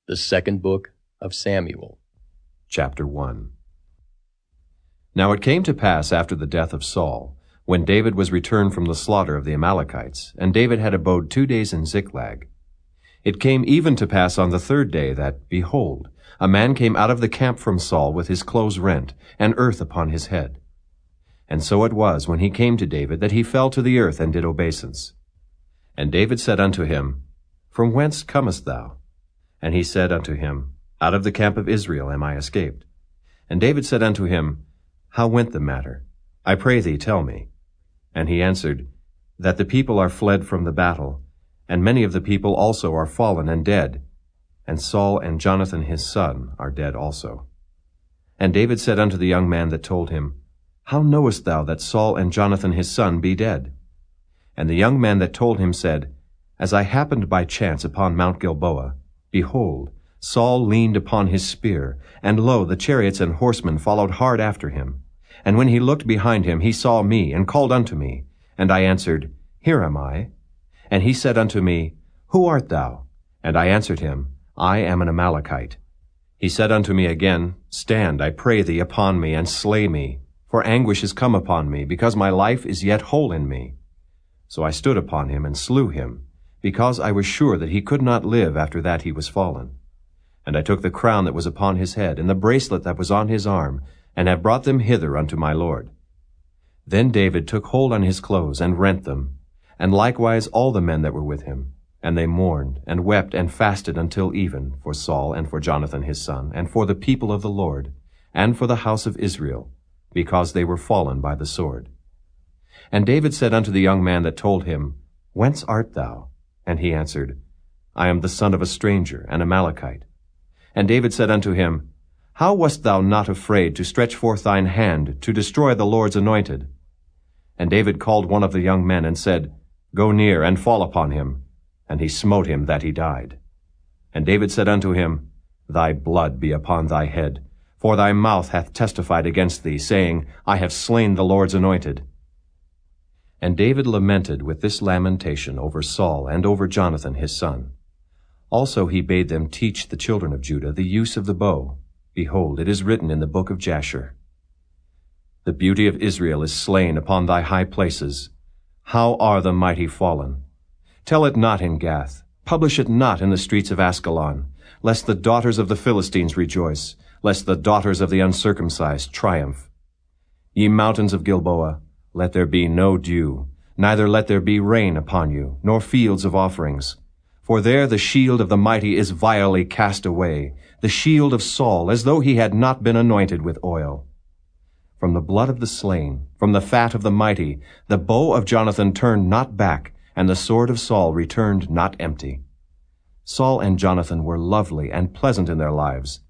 The second book of Samuel. Chapter 1. Now it came to pass after the death of Saul, when David was returned from the slaughter of the Amalekites, and David had abode 2 days in Ziklag. It came even to pass on the third day that, behold, a man came out of the camp from Saul with his clothes rent, and earth upon his head. And so it was, when he came to David, that he fell to the earth and did obeisance. And David said unto him, From whence comest thou? And he said unto him, Out of the camp of Israel am I escaped. And David said unto him, How went the matter? I pray thee, tell me. And he answered, That the people are fled from the battle, and many of the people also are fallen and dead, and Saul and Jonathan his son are dead also. And David said unto the young man that told him, How knowest thou that Saul and Jonathan his son be dead? And the young man that told him said, As I happened by chance upon Mount Gilboa, behold, Saul leaned upon his spear, and lo, the chariots and horsemen followed hard after him. And when he looked behind him, he saw me, and called unto me. And I answered, Here am I. And he said unto me, Who art thou? And I answered him, I am an Amalekite. He said unto me again, Stand, I pray thee, upon me, and slay me, for anguish is come upon me, because my life is yet whole in me. So I stood upon him, and slew him, because I was sure that he could not live after that he was fallen. And I took the crown that was upon his head, and the bracelet that was on his arm, and have brought them hither unto my lord. Then David took hold on his clothes, and rent them, and likewise all the men that were with him. And they mourned, and wept, and fasted until even, for Saul, and for Jonathan his son, and for the people of the Lord, and for the house of Israel, because they were fallen by the sword. And David said unto the young man that told him, Whence art thou? And he answered, I am the son of a stranger, an Amalekite. And David said unto him, How wast thou not afraid to stretch forth thine hand to destroy the Lord's anointed? And David called one of the young men, and said, Go near, and fall upon him. And he smote him that he died. And David said unto him, Thy blood be upon thy head, for thy mouth hath testified against thee, saying, I have slain the Lord's anointed. And David lamented with this lamentation over Saul and over Jonathan his son. Also he bade them teach the children of Judah the use of the bow. Behold, it is written in the book of Jasher, The beauty of Israel is slain upon thy high places. How are the mighty fallen? Tell it not in Gath, publish it not in the streets of Askelon, lest the daughters of the Philistines rejoice, lest the daughters of the uncircumcised triumph. Ye mountains of Gilboa, let there be no dew, neither let there be rain upon you, nor fields of offerings. For there the shield of the mighty is vilely cast away, the shield of Saul, as though he had not been anointed with oil. From the blood of the slain, from the fat of the mighty, the bow of Jonathan turned not back, and the sword of Saul returned not empty. Saul and Jonathan were lovely and pleasant in their lives,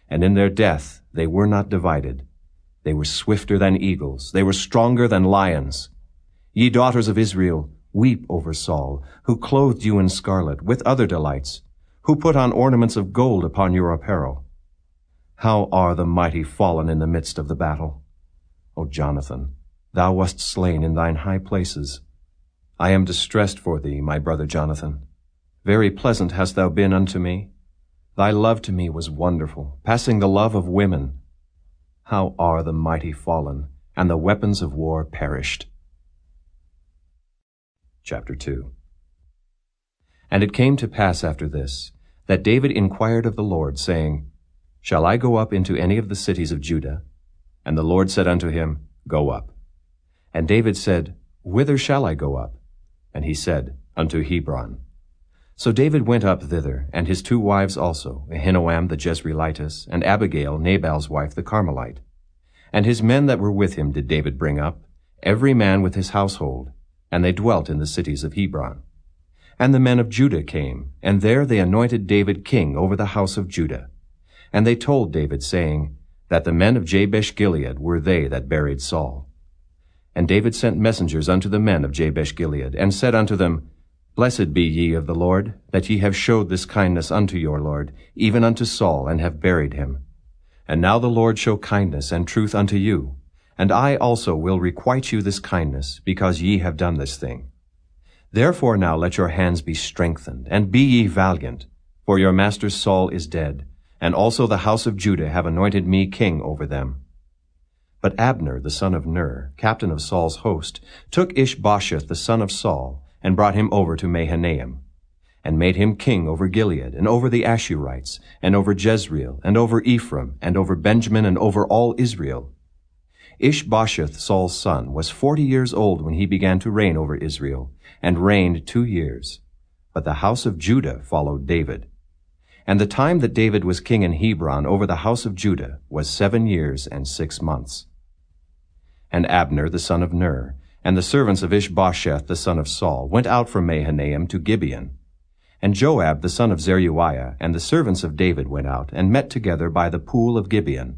and in their death they were not divided. They were swifter than eagles, they were stronger than lions. Ye daughters of Israel, weep over Saul, who clothed you in scarlet, with other delights, who put on ornaments of gold upon your apparel. How are the mighty fallen in the midst of the battle? O Jonathan, thou wast slain in thine high places. I am distressed for thee, my brother Jonathan. Very pleasant hast thou been unto me. Thy love to me was wonderful, passing the love of women. How are the mighty fallen, and the weapons of war perished. Chapter 2. And it came to pass after this, that David inquired of the Lord, saying, Shall I go up into any of the cities of Judah? And the Lord said unto him, Go up. And David said, Whither shall I go up? And he said, Unto Hebron. So David went up thither, and his 2 wives also, Ahinoam the Jezreelitess, and Abigail, Nabal's wife, the Carmelite. And his men that were with him did David bring up, every man with his household, and they dwelt in the cities of Hebron. And the men of Judah came, and there they anointed David king over the house of Judah. And they told David, saying, That the men of Jabesh-Gilead were they that buried Saul. And David sent messengers unto the men of Jabesh-Gilead, and said unto them, Blessed be ye of the Lord, that ye have showed this kindness unto your Lord, even unto Saul, and have buried him. And now the Lord show kindness and truth unto you, and I also will requite you this kindness, because ye have done this thing. Therefore now let your hands be strengthened, and be ye valiant, for your master Saul is dead, and also the house of Judah have anointed me king over them. But Abner, the son of Ner, captain of Saul's host, took Ishbosheth, the son of Saul, and brought him over to Mahanaim, and made him king over Gilead, and over the Ashurites, and over Jezreel, and over Ephraim, and over Benjamin, and over all Israel. Ishbosheth, Saul's son, was 40 years old when he began to reign over Israel, and reigned 2 years. But the house of Judah followed David. And the time that David was king in Hebron over the house of Judah was 7 years and 6 months. And Abner, the son of Ner, and the servants of Ishbosheth, the son of Saul, went out from Mahanaim to Gibeon. And Joab, the son of Zeruiah, and the servants of David went out, and met together by the pool of Gibeon.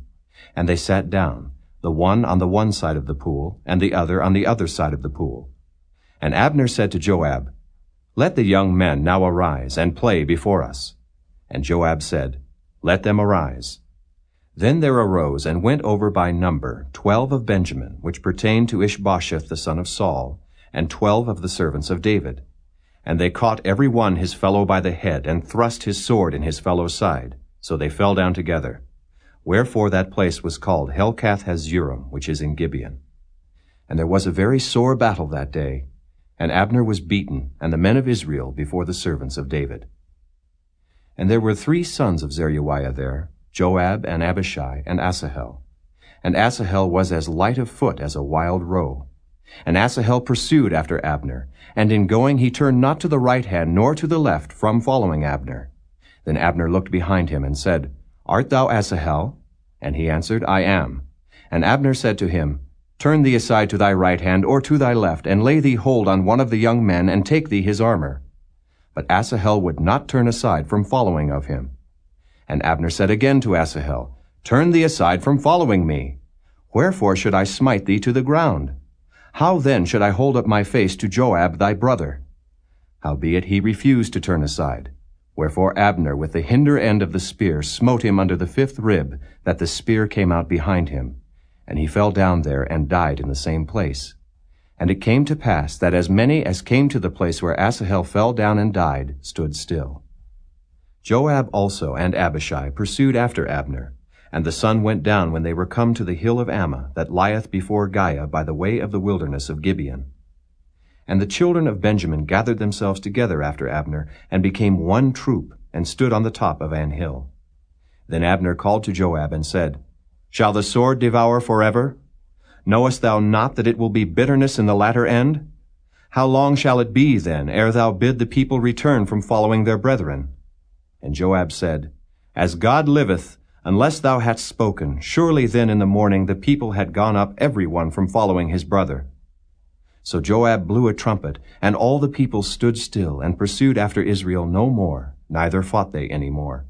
And they sat down, the one on the one side of the pool, and the other on the other side of the pool. And Abner said to Joab, Let the young men now arise, and play before us. And Joab said, Let them arise. Then there arose and went over by number 12 of Benjamin, which pertained to Ishbosheth the son of Saul, and 12 of the servants of David. And they caught every one his fellow by the head, and thrust his sword in his fellow's side. So they fell down together. Wherefore that place was called Helkath-Hazurim, which is in Gibeon. And there was a very sore battle that day, and Abner was beaten, and the men of Israel before the servants of David. And there were 3 sons of Zeruiah there, Joab, and Abishai, and Asahel. And Asahel was as light of foot as a wild roe. And Asahel pursued after Abner, and in going he turned not to the right hand nor to the left from following Abner. Then Abner looked behind him and said, Art thou Asahel? And he answered, I am. And Abner said to him, Turn thee aside to thy right hand or to thy left, and lay thee hold on one of the young men, and take thee his armor. But Asahel would not turn aside from following of him. And Abner said again to Asahel, Turn thee aside from following me. Wherefore should I smite thee to the ground? How then should I hold up my face to Joab thy brother? Howbeit he refused to turn aside. Wherefore Abner with the hinder end of the spear smote him under the 5th rib, that the spear came out behind him. And he fell down there and died in the same place. And it came to pass that as many as came to the place where Asahel fell down and died stood still. Joab also and Abishai pursued after Abner, and the sun went down when they were come to the hill of Ammah, that lieth before Giah by the way of the wilderness of Gibeon. And the children of Benjamin gathered themselves together after Abner, and became one troop, and stood on the top of an hill. Then Abner called to Joab and said, Shall the sword devour forever? Knowest thou not that it will be bitterness in the latter end? How long shall it be, then, ere thou bid the people return from following their brethren? And Joab said, As God liveth, unless thou hadst spoken, surely then in the morning the people had gone up every one from following his brother. So Joab blew a trumpet, and all the people stood still, and pursued after Israel no more, neither fought they any more.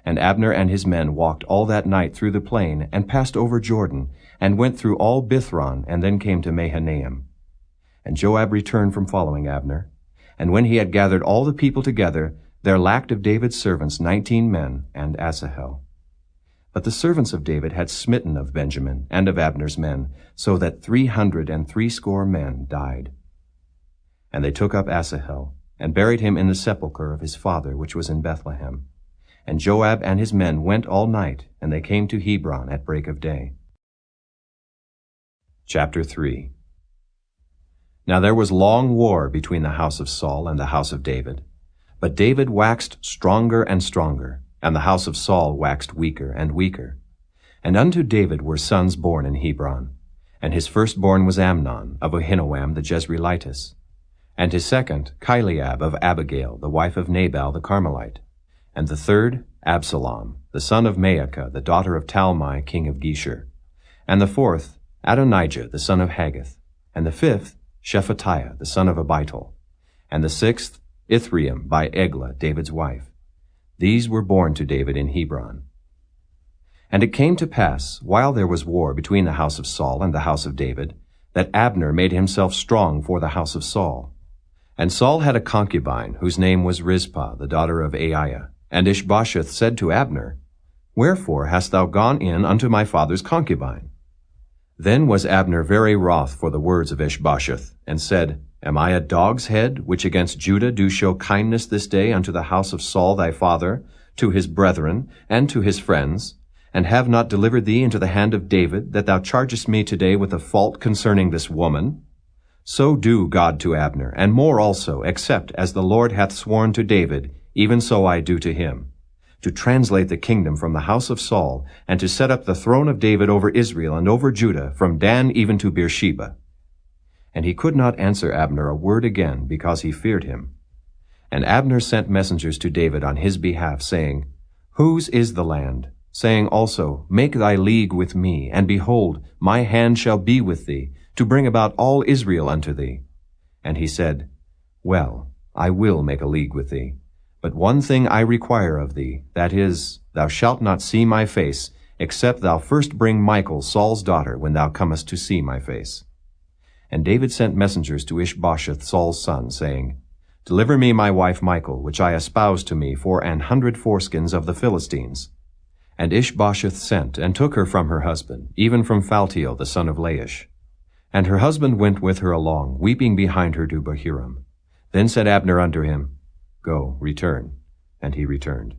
And Abner and his men walked all that night through the plain, and passed over Jordan, and went through all Bithron, and then came to Mahanaim. And Joab returned from following Abner. And when he had gathered all the people together, there lacked of David's servants 19 men, and Asahel. But the servants of David had smitten of Benjamin and of Abner's men, so that 360 men died. And they took up Asahel, and buried him in the sepulchre of his father, which was in Bethlehem. And Joab and his men went all night, and they came to Hebron at break of day. Chapter 3. Now there was long war between the house of Saul and the house of David. But David waxed stronger and stronger, and the house of Saul waxed weaker and weaker. And unto David were sons born in Hebron. And his firstborn was Amnon, of Ahinoam the Jezreelitess. And his second, Chileab of Abigail, the wife of Nabal the Carmelite. And the third, Absalom, the son of Maacah, the daughter of Talmai, king of Geshur. And the fourth, Adonijah, the son of Haggith. And the fifth, Shephatiah, the son of Abital. And the sixth, Ithream by Eglah, David's wife. These were born to David in Hebron. And it came to pass, while there was war between the house of Saul and the house of David, that Abner made himself strong for the house of Saul. And Saul had a concubine, whose name was Rizpah, the daughter of Aiah. And Ishbosheth said to Abner, Wherefore hast thou gone in unto my father's concubine? Then was Abner very wroth for the words of Ishbosheth, and said, Am I a dog's head, which against Judah do show kindness this day unto the house of Saul thy father, to his brethren, and to his friends, and have not delivered thee into the hand of David, that thou chargest me today with a fault concerning this woman? So do God to Abner, and more also, except as the Lord hath sworn to David, even so I do to him, to translate the kingdom from the house of Saul, and to set up the throne of David over Israel and over Judah, from Dan even to Beersheba. And he could not answer Abner a word again, because he feared him. And Abner sent messengers to David on his behalf, saying, Whose is the land? Saying also, Make thy league with me, and behold, my hand shall be with thee, to bring about all Israel unto thee. And he said, Well, I will make a league with thee. But one thing I require of thee, that is, thou shalt not see my face, except thou first bring Michal, Saul's daughter, when thou comest to see my face. And David sent messengers to Ishbosheth, Saul's son, saying, Deliver me my wife Michal, which I espoused to me for 100 foreskins of the Philistines. And Ishbosheth sent, and took her from her husband, even from Phaltiel the son of Laish. And her husband went with her along, weeping behind her to Bahurim. Then said Abner unto him, Go, return. And he returned.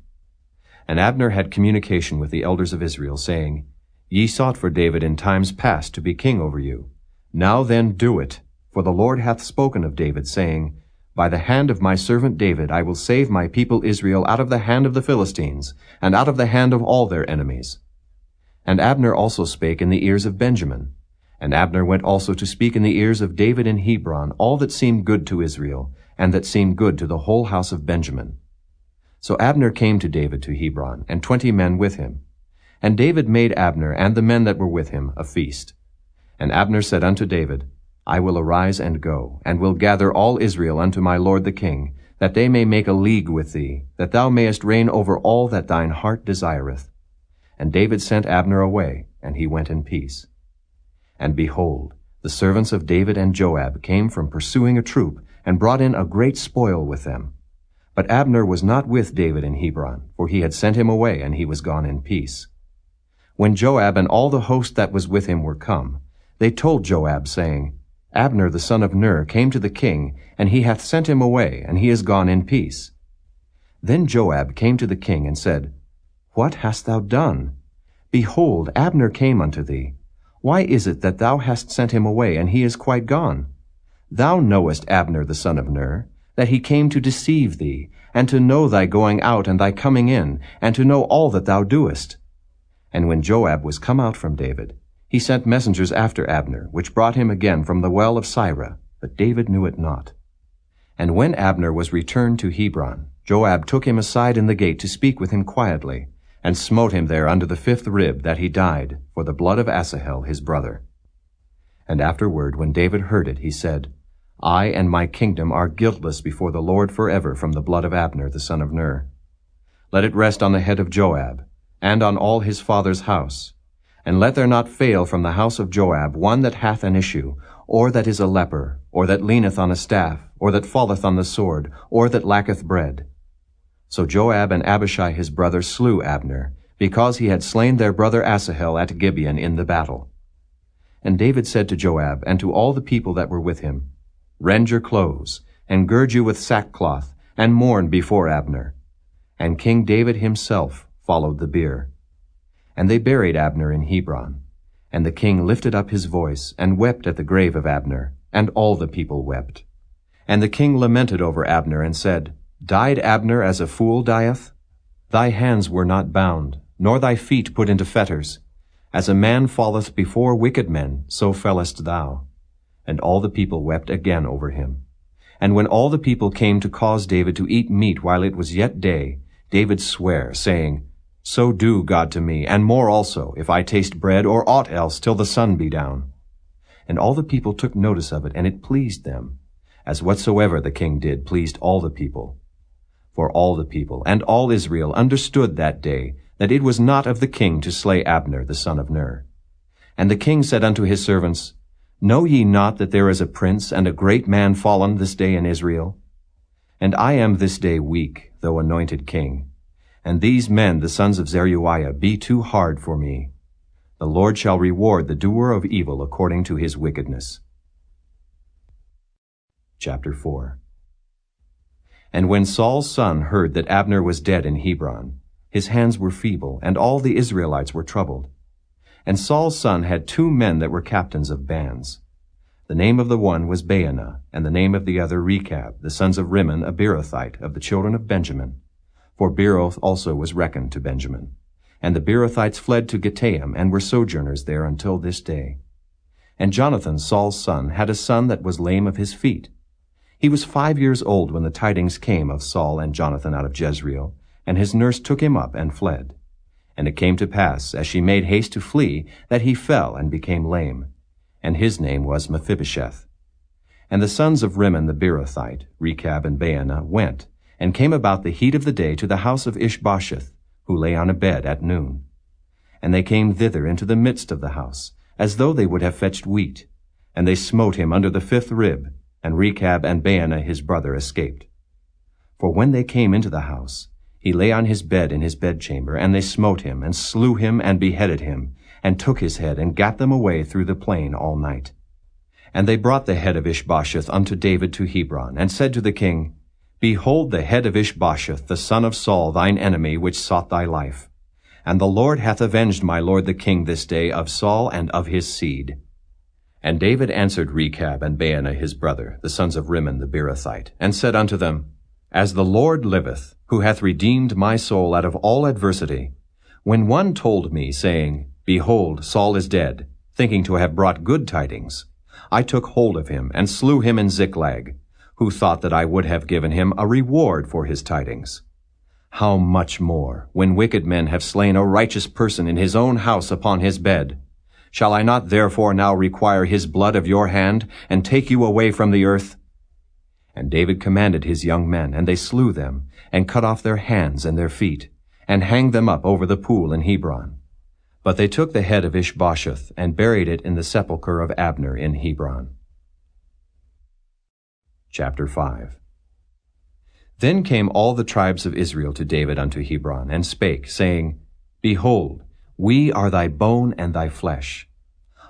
And Abner had communication with the elders of Israel, saying, Ye sought for David in times past to be king over you. Now then do it, for the Lord hath spoken of David, saying, By the hand of my servant David I will save my people Israel out of the hand of the Philistines, and out of the hand of all their enemies. And Abner also spake in the ears of Benjamin. And Abner went also to speak in the ears of David in Hebron all that seemed good to Israel, and that seemed good to the whole house of Benjamin. So Abner came to David to Hebron, and 20 men with him. And David made Abner and the men that were with him a feast. And Abner said unto David, I will arise and go, and will gather all Israel unto my lord the king, that they may make a league with thee, that thou mayest reign over all that thine heart desireth. And David sent Abner away, and he went in peace. And behold, the servants of David and Joab came from pursuing a troop, and brought in a great spoil with them. But Abner was not with David in Hebron, for he had sent him away, and he was gone in peace. When Joab and all the host that was with him were come, they told Joab, saying, Abner the son of Ner came to the king, and he hath sent him away, and he is gone in peace. Then Joab came to the king and said, What hast thou done? Behold, Abner came unto thee. Why is it that thou hast sent him away, and he is quite gone? Thou knowest Abner the son of Ner, that he came to deceive thee, and to know thy going out and thy coming in, and to know all that thou doest. And when Joab was come out from David, he sent messengers after Abner, which brought him again from the well of Sirah, but David knew it not. And when Abner was returned to Hebron, Joab took him aside in the gate to speak with him quietly, and smote him there under the 5th rib, that he died, for the blood of Asahel his brother. And afterward, when David heard it, he said, I and my kingdom are guiltless before the Lord forever from the blood of Abner the son of Ner. Let it rest on the head of Joab, and on all his father's house. And let there not fail from the house of Joab one that hath an issue, or that is a leper, or that leaneth on a staff, or that falleth on the sword, or that lacketh bread. So Joab and Abishai his brother slew Abner, because he had slain their brother Asahel at Gibeon in the battle. And David said to Joab and to all the people that were with him, Rend your clothes, and gird you with sackcloth, and mourn before Abner. And King David himself followed the bier. And they buried Abner in Hebron. And the king lifted up his voice, and wept at the grave of Abner, and all the people wept. And the king lamented over Abner, and said, Died Abner as a fool dieth? Thy hands were not bound, nor thy feet put into fetters. As a man falleth before wicked men, so fellest thou. And all the people wept again over him. And when all the people came to cause David to eat meat while it was yet day, David sware, saying, So do God to me, and more also, if I taste bread or aught else till the sun be down. And all the people took notice of it, and it pleased them, as whatsoever the king did pleased all the people. For all the people and all Israel understood that day that it was not of the king to slay Abner the son of Ner. And the king said unto his servants, Know ye not that there is a prince and a great man fallen this day in Israel? And I am this day weak, though anointed king. And these men, the sons of Zeruiah, be too hard for me. The Lord shall reward the doer of evil according to his wickedness. Chapter 4. And when Saul's son heard that Abner was dead in Hebron, his hands were feeble, and all the Israelites were troubled. And Saul's son had 2 men that were captains of bands. The name of the one was Baanah, and the name of the other Rechab, the sons of Rimmon, a Beerothite, of the children of Benjamin. For Beeroth also was reckoned to Benjamin. And the Beerothites fled to Gittaim, and were sojourners there until this day. And Jonathan, Saul's son, had a son that was lame of his feet. He was 5 years old when the tidings came of Saul and Jonathan out of Jezreel, and his nurse took him up and fled. And it came to pass, as she made haste to flee, that he fell and became lame. And his name was Mephibosheth. And the sons of Rimmon the Beerothite, Rechab and Baanah, went, and came about the heat of the day to the house of Ishbosheth, who lay on a bed at noon. And they came thither into the midst of the house, as though they would have fetched wheat. And they smote him under the 5th rib, and Rechab and Baanah his brother escaped. For when they came into the house, he lay on his bed in his bedchamber, and they smote him, and slew him, and beheaded him, and took his head, and gat them away through the plain all night. And they brought the head of Ishbosheth unto David to Hebron, and said to the king, Behold the head of Ishbosheth, the son of Saul, thine enemy, which sought thy life. And the Lord hath avenged my lord the king this day of Saul and of his seed. And David answered Rechab and Baanah his brother, the sons of Rimmon the Beerothite, and said unto them, As the Lord liveth, who hath redeemed my soul out of all adversity, when one told me, saying, Behold, Saul is dead, thinking to have brought good tidings, I took hold of him, and slew him in Ziklag, who thought that I would have given him a reward for his tidings. How much more, when wicked men have slain a righteous person in his own house upon his bed? Shall I not therefore now require his blood of your hand, and take you away from the earth? And David commanded his young men, and they slew them, and cut off their hands and their feet, and hanged them up over the pool in Hebron. But they took the head of Ishbosheth, and buried it in the sepulchre of Abner in Hebron. Chapter 5. Then came all the tribes of Israel to David unto Hebron, and spake, saying, Behold, we are thy bone and thy flesh.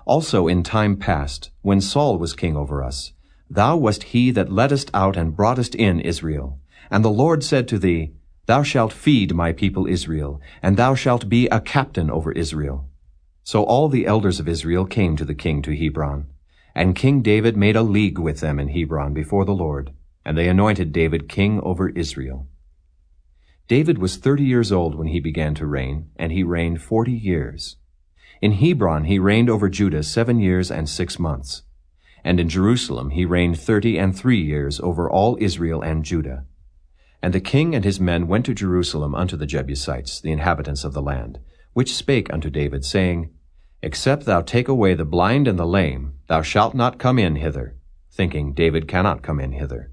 Also in time past, when Saul was king over us, thou wast he that leddest out and broughtest in Israel. And the Lord said to thee, Thou shalt feed my people Israel, and thou shalt be a captain over Israel. So all the elders of Israel came to the king to Hebron. And King David made a league with them in Hebron before the Lord, and they anointed David king over Israel. David was 30 years old when he began to reign, and he reigned 40 years. In Hebron he reigned over Judah 7 years and 6 months. And in Jerusalem he reigned 33 years over all Israel and Judah. And the king and his men went to Jerusalem unto the Jebusites, the inhabitants of the land, which spake unto David, saying, Except thou take away the blind and the lame, thou shalt not come in hither, thinking, David cannot come in hither.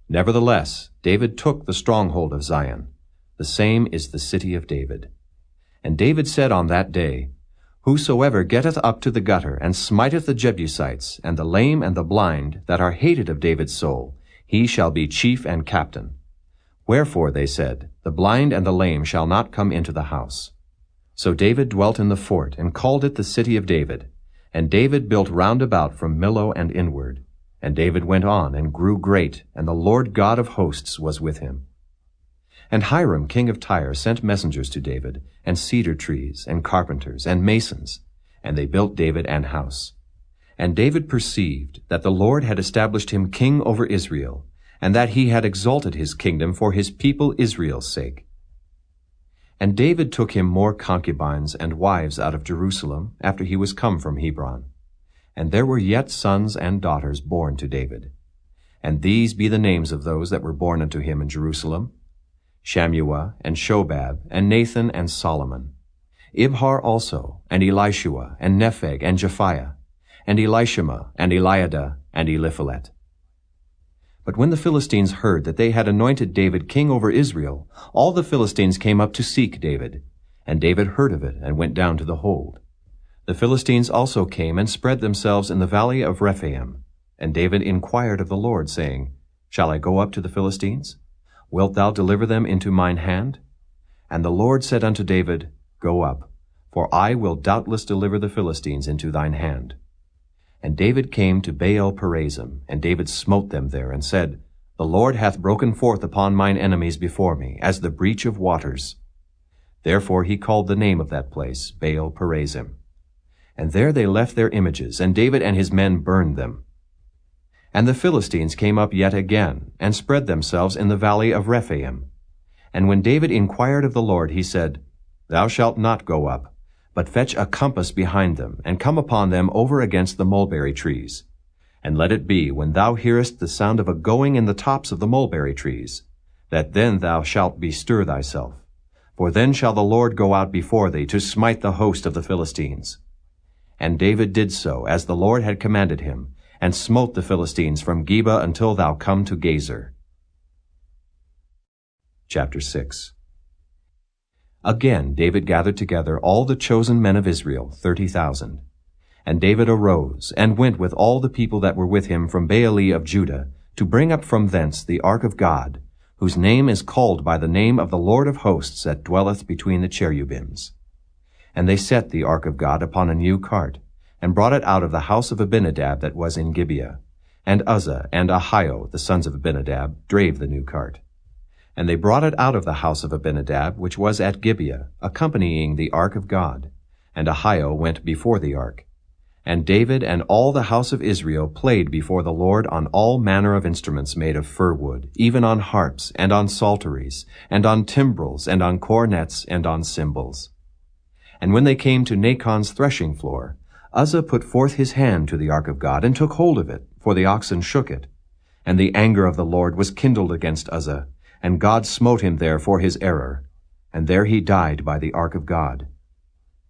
Nevertheless, David took the stronghold of Zion. The same is the city of David. And David said on that day, Whosoever getteth up to the gutter, and smiteth the Jebusites, and the lame and the blind, that are hated of David's soul, he shall be chief and captain. Wherefore, they said, the blind and the lame shall not come into the house. So David dwelt in the fort, and called it the city of David. And David built round about from Millo and inward. And David went on, and grew great, and the Lord God of hosts was with him. And Hiram king of Tyre sent messengers to David, and cedar trees, and carpenters, and masons, and they built David an house. And David perceived that the Lord had established him king over Israel, and that he had exalted his kingdom for his people Israel's sake. And David took him more concubines and wives out of Jerusalem, after he was come from Hebron. And there were yet sons and daughters born to David. And these be the names of those that were born unto him in Jerusalem: Shammua, and Shobab, and Nathan, and Solomon. Ibhar also, and Elishua, and Nepheg, and Japhiah, and Elishama, and Eliada, and Eliphalet. But when the Philistines heard that they had anointed David king over Israel, all the Philistines came up to seek David. And David heard of it, and went down to the hold. The Philistines also came and spread themselves in the valley of Rephaim. And David inquired of the Lord, saying, Shall I go up to the Philistines? Wilt thou deliver them into mine hand? And the Lord said unto David, Go up, for I will doubtless deliver the Philistines into thine hand. And David came to Baal-perazim, and David smote them there, and said, The Lord hath broken forth upon mine enemies before me, as the breach of waters. Therefore he called the name of that place Baal-perazim. And there they left their images, and David and his men burned them. And the Philistines came up yet again, and spread themselves in the valley of Rephaim. And when David inquired of the Lord, he said, Thou shalt not go up, but fetch a compass behind them, and come upon them over against the mulberry trees. And let it be, when thou hearest the sound of a going in the tops of the mulberry trees, that then thou shalt bestir thyself. For then shall the Lord go out before thee to smite the host of the Philistines. And David did so, as the Lord had commanded him, and smote the Philistines from Geba until thou come to Gazer. Chapter 6. Again David gathered together all the chosen men of Israel, 30,000. And David arose, and went with all the people that were with him from Baale of Judah, to bring up from thence the ark of God, whose name is called by the name of the Lord of hosts that dwelleth between the cherubims. And they set the ark of God upon a new cart, and brought it out of the house of Abinadab that was in Gibeah. And Uzzah and Ahio, the sons of Abinadab, drave the new cart. And they brought it out of the house of Abinadab, which was at Gibeah, accompanying the ark of God. And Ahio went before the ark. And David and all the house of Israel played before the Lord on all manner of instruments made of fir wood, even on harps, and on psalteries, and on timbrels, and on cornets, and on cymbals. And when they came to Nachon's threshing floor, Uzzah put forth his hand to the ark of God, and took hold of it, for the oxen shook it. And the anger of the Lord was kindled against Uzzah, and God smote him there for his error, and there he died by the ark of God.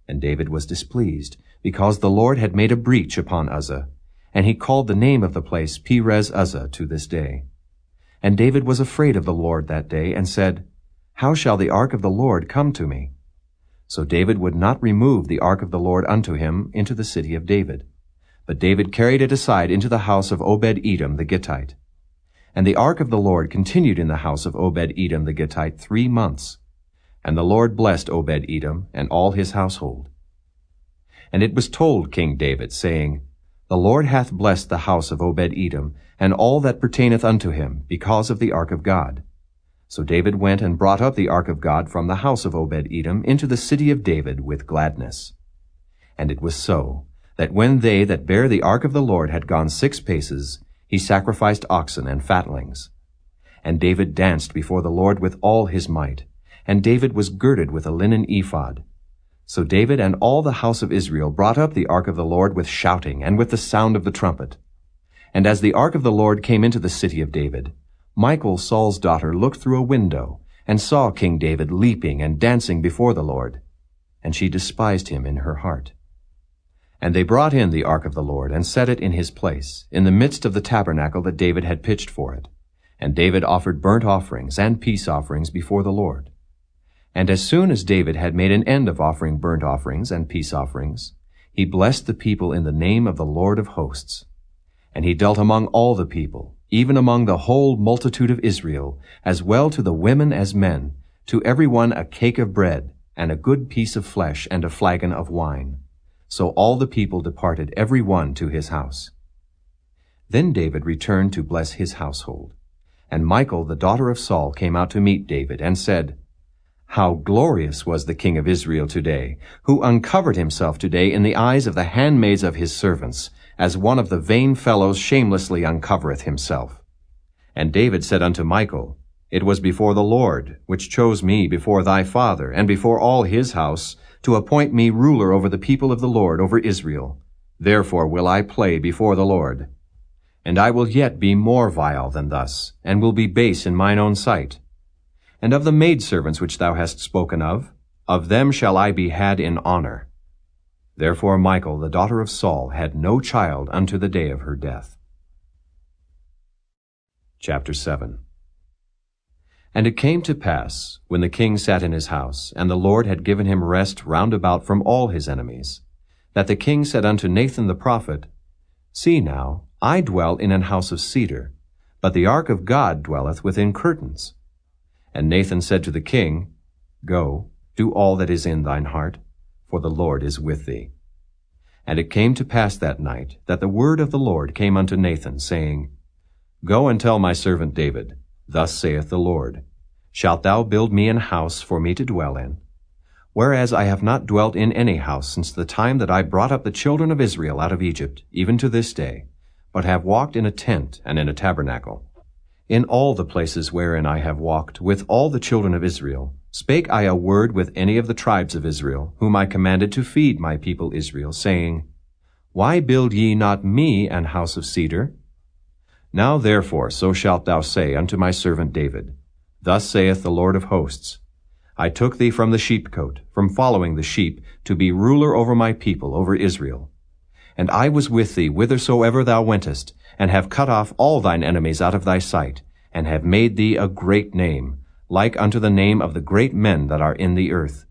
And David was displeased, because the Lord had made a breach upon Uzzah, and he called the name of the place Perez Uzzah to this day. And David was afraid of the Lord that day, and said, How shall the ark of the Lord come to me? So David would not remove the ark of the Lord unto him into the city of David. But David carried it aside into the house of Obed-Edom the Gittite. And the ark of the Lord continued in the house of Obed-Edom the Gittite 3 months. And the Lord blessed Obed-Edom and all his household. And it was told King David, saying, The Lord hath blessed the house of Obed-Edom, and all that pertaineth unto him, because of the ark of God. So David went and brought up the ark of God from the house of Obed-Edom into the city of David with gladness. And it was so, that when they that bare the ark of the Lord had gone 6 paces, he sacrificed oxen and fatlings. And David danced before the Lord with all his might, and David was girded with a linen ephod. So David and all the house of Israel brought up the ark of the Lord with shouting and with the sound of the trumpet. And as the ark of the Lord came into the city of David, Michal, Saul's daughter, looked through a window, and saw King David leaping and dancing before the Lord. And she despised him in her heart. And they brought in the ark of the Lord, and set it in his place, in the midst of the tabernacle that David had pitched for it. And David offered burnt offerings and peace offerings before the Lord. And as soon as David had made an end of offering burnt offerings and peace offerings, he blessed the people in the name of the Lord of hosts. And he dealt among all the people, even among the whole multitude of Israel, as well to the women as men, to every one a cake of bread, and a good piece of flesh, and a flagon of wine. So all the people departed every one to his house. Then David returned to bless his household. And Michal, the daughter of Saul, came out to meet David, and said, How glorious was the king of Israel today, who uncovered himself today in the eyes of the handmaids of his servants, as one of the vain fellows shamelessly uncovereth himself. And David said unto Michal, It was before the Lord, which chose me before thy father, and before all his house, to appoint me ruler over the people of the Lord, over Israel. Therefore will I play before the Lord. And I will yet be more vile than thus, and will be base in mine own sight. And of the maidservants which thou hast spoken of them shall I be had in honor. Therefore Michal, the daughter of Saul, had no child unto the day of her death. Chapter 7. And it came to pass, when the king sat in his house, and the Lord had given him rest round about from all his enemies, that the king said unto Nathan the prophet, See now, I dwell in an house of cedar, but the ark of God dwelleth within curtains. And Nathan said to the king, Go, do all that is in thine heart, for the Lord is with thee. And it came to pass that night that the word of the Lord came unto Nathan, saying, Go and tell my servant David, Thus saith the Lord, Shalt thou build me an house for me to dwell in? Whereas I have not dwelt in any house since the time that I brought up the children of Israel out of Egypt, even to this day, but have walked in a tent and in a tabernacle. In all the places wherein I have walked with all the children of Israel, spake I a word with any of the tribes of Israel, whom I commanded to feed my people Israel, saying, Why build ye not me an house of cedar? Now therefore so shalt thou say unto my servant David, Thus saith the Lord of hosts, I took thee from the sheepcote, from following the sheep, to be ruler over my people, over Israel. And I was with thee whithersoever thou wentest, and have cut off all thine enemies out of thy sight, and have made thee a great name, like unto the name of the great men that are in the earth.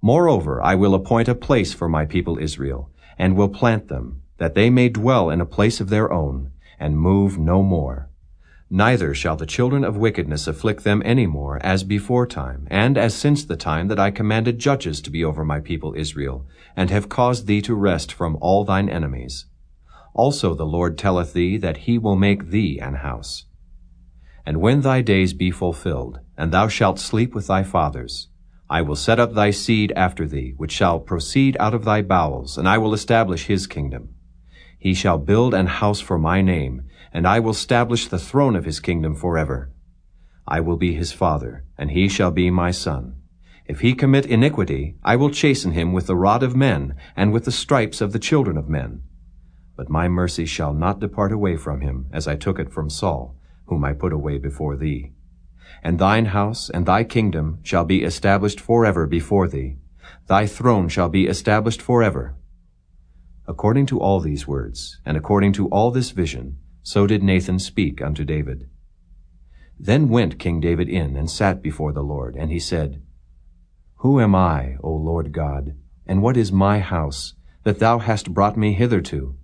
Moreover, I will appoint a place for my people Israel, and will plant them, that they may dwell in a place of their own, and move no more. Neither shall the children of wickedness afflict them any more, as before time, and as since the time that I commanded judges to be over my people Israel, and have caused thee to rest from all thine enemies. Also the Lord telleth thee that he will make thee an house. And when thy days be fulfilled, and thou shalt sleep with thy fathers, I will set up thy seed after thee, which shall proceed out of thy bowels, and I will establish his kingdom. He shall build an house for my name, and I will establish the throne of his kingdom forever. I will be his father, and he shall be my son. If he commit iniquity, I will chasten him with the rod of men, and with the stripes of the children of men. But my mercy shall not depart away from him, as I took it from Saul, whom I put away before thee. And thine house and thy kingdom shall be established forever before thee. Thy throne shall be established forever. According to all these words, and according to all this vision, so did Nathan speak unto David. Then went King David in, and sat before the Lord, and he said, Who am I, O Lord God, and what is my house, that thou hast brought me hitherto?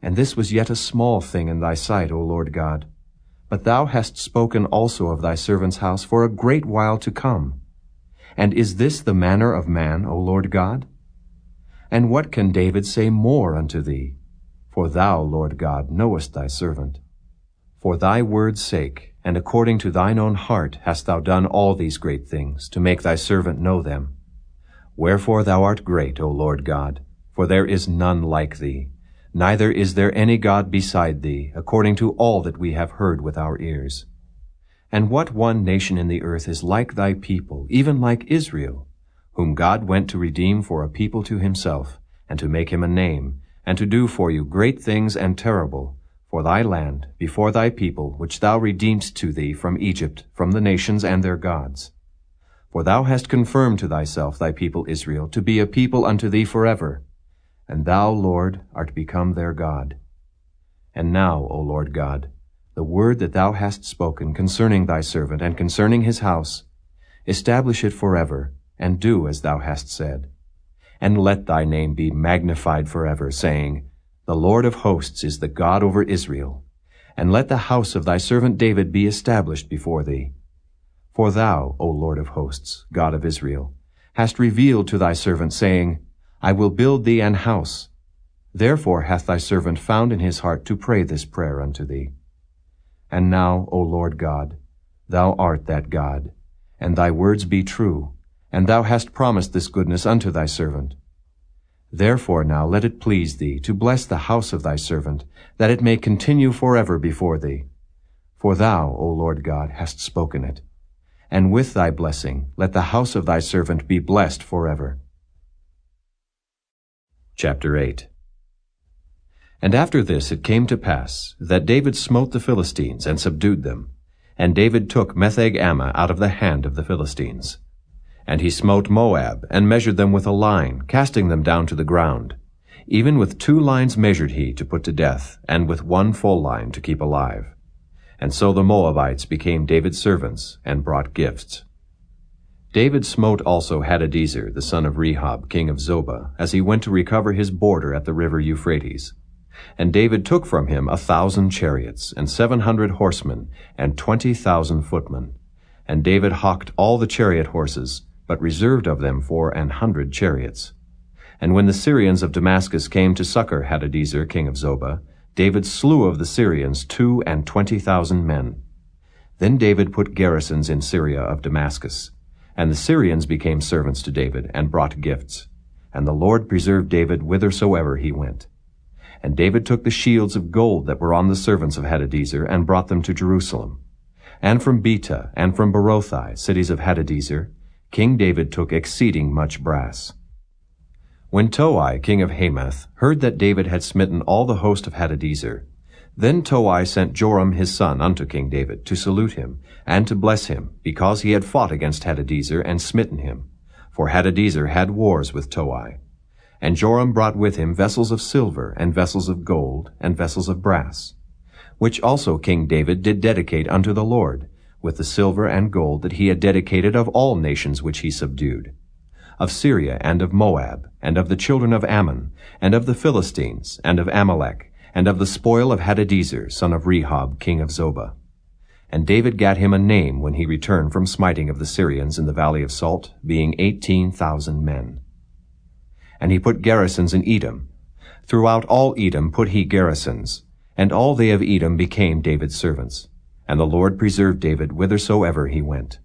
And this was yet a small thing in thy sight, O Lord God. But thou hast spoken also of thy servant's house for a great while to come. And is this the manner of man, O Lord God? And what can David say more unto thee? For thou, Lord God, knowest thy servant. For thy word's sake, and according to thine own heart, hast thou done all these great things, to make thy servant know them. Wherefore thou art great, O Lord God, for there is none like thee, neither is there any God beside thee, according to all that we have heard with our ears. And what one nation in the earth is like thy people, even like Israel, whom God went to redeem for a people to himself, and to make him a name, and to do for you great things and terrible, for thy land, before thy people, which thou redeemedst to thee from Egypt, from the nations and their gods. For thou hast confirmed to thyself thy people Israel, to be a people unto thee forever, and thou, Lord, art become their God. And now, O Lord God, the word that thou hast spoken concerning thy servant and concerning his house, establish it forever, and do as thou hast said. And let thy name be magnified forever, saying, The Lord of hosts is the God over Israel. And let the house of thy servant David be established before thee. For thou, O Lord of hosts, God of Israel, hast revealed to thy servant, saying, I will build thee an house. Therefore hath thy servant found in his heart to pray this prayer unto thee. And now, O Lord God, thou art that God, and thy words be true, and thou hast promised this goodness unto thy servant. Therefore now let it please thee to bless the house of thy servant, that it may continue forever before thee. For thou, O Lord God, hast spoken it. And with thy blessing let the house of thy servant be blessed forever. Chapter 8. And after this it came to pass, that David smote the Philistines, and subdued them. And David took Metheg-Ammah out of the hand of the Philistines. And he smote Moab, and measured them with a line, casting them down to the ground. Even with 2 lines measured he to put to death, and with 1 full line to keep alive. And so the Moabites became David's servants, and brought gifts. David smote also Hadadezer, the son of Rehob, king of Zobah, as he went to recover his border at the river Euphrates. And David took from him 1,000 chariots, and 700 horsemen, and 20,000 footmen. And David hocked all the chariot horses, but reserved of them for 100 chariots. And when the Syrians of Damascus came to succor Hadadezer king of Zobah, David slew of the Syrians 22,000 men. Then David put garrisons in Syria of Damascus. And the Syrians became servants to David, and brought gifts. And the Lord preserved David whithersoever he went. And David took the shields of gold that were on the servants of Hadadezer, and brought them to Jerusalem. And from Beta, and from Berothai, cities of Hadadezer, King David took exceeding much brass. When Toi, king of Hamath, heard that David had smitten all the host of Hadadezer, then Toi sent Joram his son unto King David, to salute him, and to bless him, because he had fought against Hadadezer, and smitten him. For Hadadezer had wars with Toi. And Joram brought with him vessels of silver, and vessels of gold, and vessels of brass, which also King David did dedicate unto the Lord, with the silver and gold that he had dedicated of all nations which he subdued, of Syria, and of Moab, and of the children of Ammon, and of the Philistines, and of Amalek, and of the spoil of Hadadezer, son of Rehob, king of Zobah. And David gat him a name when he returned from smiting of the Syrians in the valley of Salt, being 18,000 men. And he put garrisons in Edom. Throughout all Edom put he garrisons, and all they of Edom became David's servants. And the Lord preserved David whithersoever he went.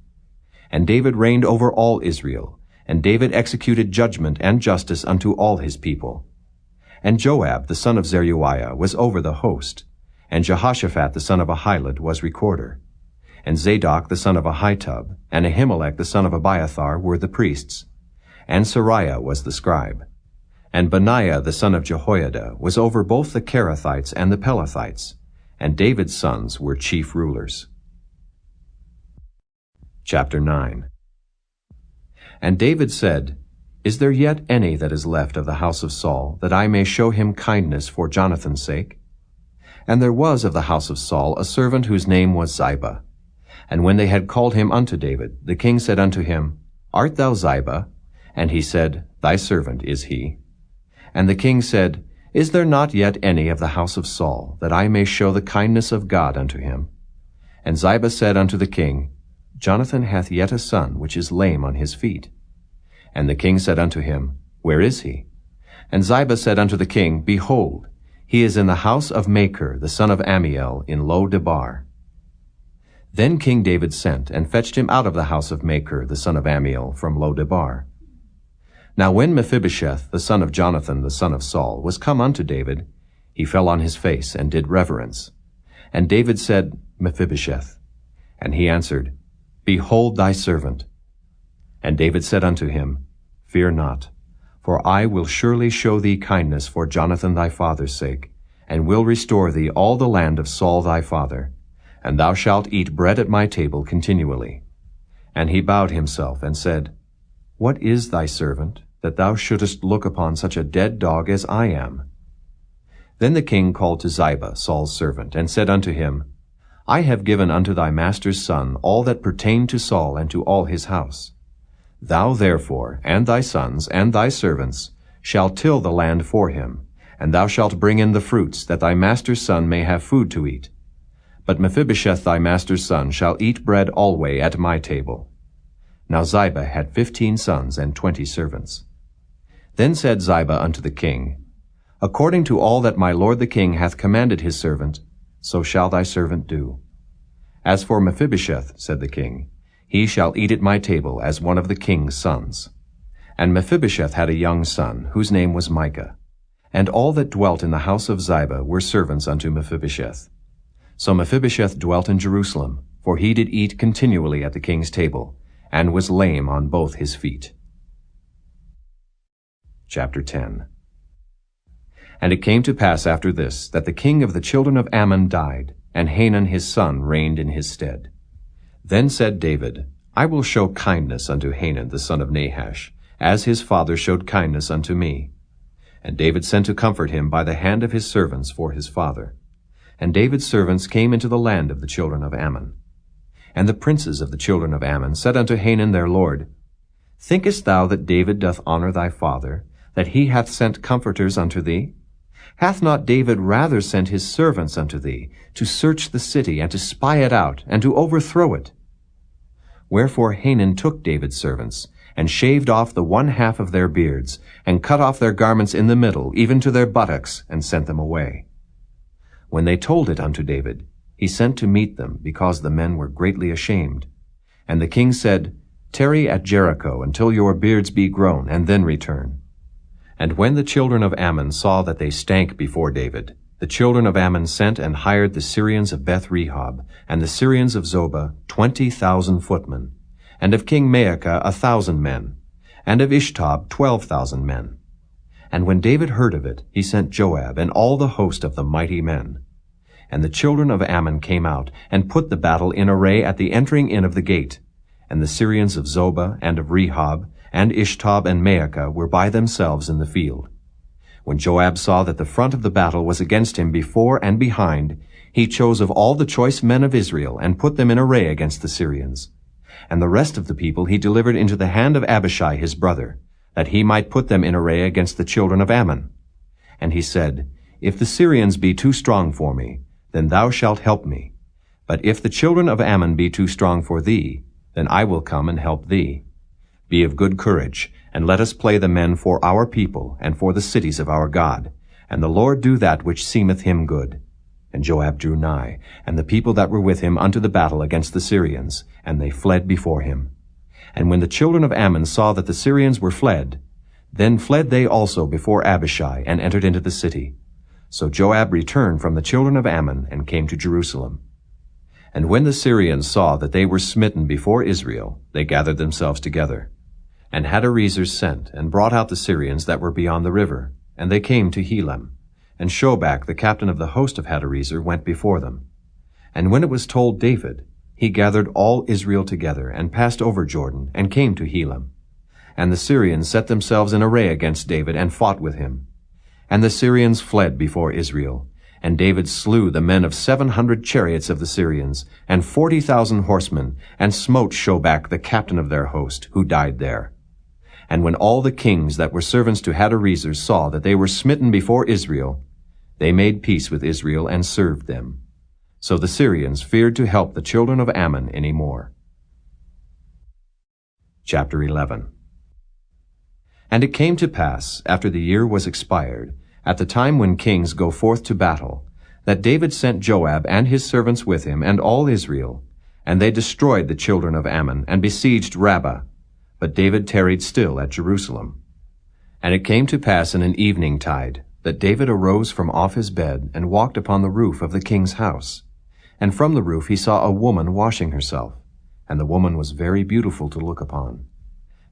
And David reigned over all Israel, and David executed judgment and justice unto all his people. And Joab the son of Zeruiah was over the host, and Jehoshaphat the son of Ahilud was recorder. And Zadok the son of Ahitub, and Ahimelech the son of Abiathar were the priests. And Sariah was the scribe. And Benaiah the son of Jehoiada was over both the Kerethites and the Pelethites, and David's sons were chief rulers. Chapter 9. And David said, Is there yet any that is left of the house of Saul, that I may show him kindness for Jonathan's sake? And there was of the house of Saul a servant whose name was Ziba. And when they had called him unto David, the king said unto him, Art thou Ziba? And he said, Thy servant is he. And the king said, Is there not yet any of the house of Saul, that I may show the kindness of God unto him? And Ziba said unto the king, Jonathan hath yet a son, which is lame on his feet. And the king said unto him, Where is he? And Ziba said unto the king, Behold, he is in the house of Machir, the son of Ammiel, in Lo-debar. Then King David sent, and fetched him out of the house of Machir, the son of Ammiel, from Lo-debar. Now when Mephibosheth, the son of Jonathan, the son of Saul, was come unto David, he fell on his face, and did reverence. And David said, Mephibosheth. And he answered, Behold thy servant. And David said unto him, Fear not, for I will surely show thee kindness for Jonathan thy father's sake, and will restore thee all the land of Saul thy father, and thou shalt eat bread at my table continually. And he bowed himself, and said, What is thy servant, that thou shouldest look upon such a dead dog as I am? Then the king called to Ziba, Saul's servant, and said unto him, I have given unto thy master's son all that pertained to Saul and to all his house. Thou therefore, and thy sons, and thy servants, shall till the land for him, and thou shalt bring in the fruits, that thy master's son may have food to eat. But Mephibosheth thy master's son shall eat bread alway at my table. Now Ziba had 15 sons and 20 servants. Then said Ziba unto the king, According to all that my lord the king hath commanded his servant, so shall thy servant do. As for Mephibosheth, said the king, he shall eat at my table as one of the king's sons. And Mephibosheth had a young son, whose name was Micah. And all that dwelt in the house of Ziba were servants unto Mephibosheth. So Mephibosheth dwelt in Jerusalem, for he did eat continually at the king's table, and was lame on both his feet. Chapter 10. And it came to pass after this, that the king of the children of Ammon died, and Hanun his son reigned in his stead. Then said David, I will show kindness unto Hanun the son of Nahash, as his father showed kindness unto me. And David sent to comfort him by the hand of his servants for his father. And David's servants came into the land of the children of Ammon. And the princes of the children of Ammon said unto Hanun their lord, Thinkest thou that David doth honor thy father, that he hath sent comforters unto thee? Hath not David rather sent his servants unto thee, to search the city, and to spy it out, and to overthrow it? Wherefore Hanun took David's servants, and shaved off the one half of their beards, and cut off their garments in the middle, even to their buttocks, and sent them away. When they told it unto David, he sent to meet them, because the men were greatly ashamed. And the king said, Tarry at Jericho until your beards be grown, and then return. And when the children of Ammon saw that they stank before David, the children of Ammon sent and hired the Syrians of Beth-rehob, and the Syrians of Zobah 20,000 footmen, and of King Maacah 1,000 men, and of Ishtob 12,000 men. And when David heard of it, he sent Joab and all the host of the mighty men. And the children of Ammon came out, and put the battle in array at the entering in of the gate. And the Syrians of Zobah and of Rehob, and Ishtob and Maacah were by themselves in the field. When Joab saw that the front of the battle was against him before and behind, he chose of all the choice men of Israel, and put them in array against the Syrians. And the rest of the people he delivered into the hand of Abishai his brother, that he might put them in array against the children of Ammon. And he said, If the Syrians be too strong for me, then thou shalt help me. But if the children of Ammon be too strong for thee, then I will come and help thee. Be of good courage, and let us play the men for our people, and for the cities of our God. And the Lord do that which seemeth him good. And Joab drew nigh, and the people that were with him unto the battle against the Syrians, and they fled before him. And when the children of Ammon saw that the Syrians were fled, then fled they also before Abishai, and entered into the city. So Joab returned from the children of Ammon, and came to Jerusalem. And when the Syrians saw that they were smitten before Israel, they gathered themselves together. And Hadarezer sent, and brought out the Syrians that were beyond the river, and they came to Helam. And Shobach, the captain of the host of Hadarezer, went before them. And when it was told David, he gathered all Israel together, and passed over Jordan, and came to Helam. And the Syrians set themselves in array against David, and fought with him. And the Syrians fled before Israel. And David slew the men of 700 chariots of the Syrians, and 40,000 horsemen, and smote Shobach the captain of their host, who died there. And when all the kings that were servants to Hadarezer saw that they were smitten before Israel, they made peace with Israel, and served them. So the Syrians feared to help the children of Ammon any more. Chapter 11. And it came to pass, after the year was expired, at the time when kings go forth to battle, that David sent Joab and his servants with him, and all Israel, and they destroyed the children of Ammon, and besieged Rabbah. But David tarried still at Jerusalem. And it came to pass in an evening tide, that David arose from off his bed, and walked upon the roof of the king's house. And from the roof he saw a woman washing herself, and the woman was very beautiful to look upon.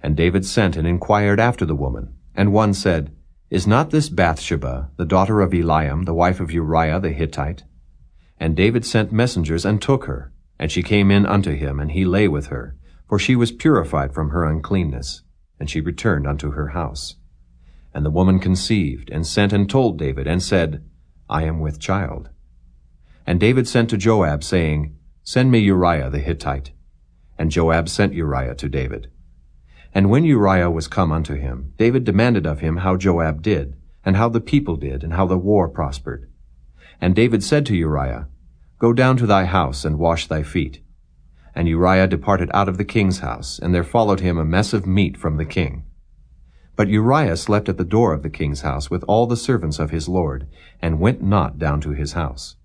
And David sent and inquired after the woman. And one said, Is not this Bathsheba, the daughter of Eliam, the wife of Uriah the Hittite? And David sent messengers, and took her. And she came in unto him, and he lay with her, for she was purified from her uncleanness. And she returned unto her house. And the woman conceived, and sent and told David, and said, I am with child. And David sent to Joab, saying, Send me Uriah the Hittite. And Joab sent Uriah to David. And when Uriah was come unto him, David demanded of him how Joab did, and how the people did, and how the war prospered. And David said to Uriah, Go down to thy house, and wash thy feet. And Uriah departed out of the king's house, and there followed him a mess of meat from the king. But Uriah slept at the door of the king's house with all the servants of his lord, and went not down to his house.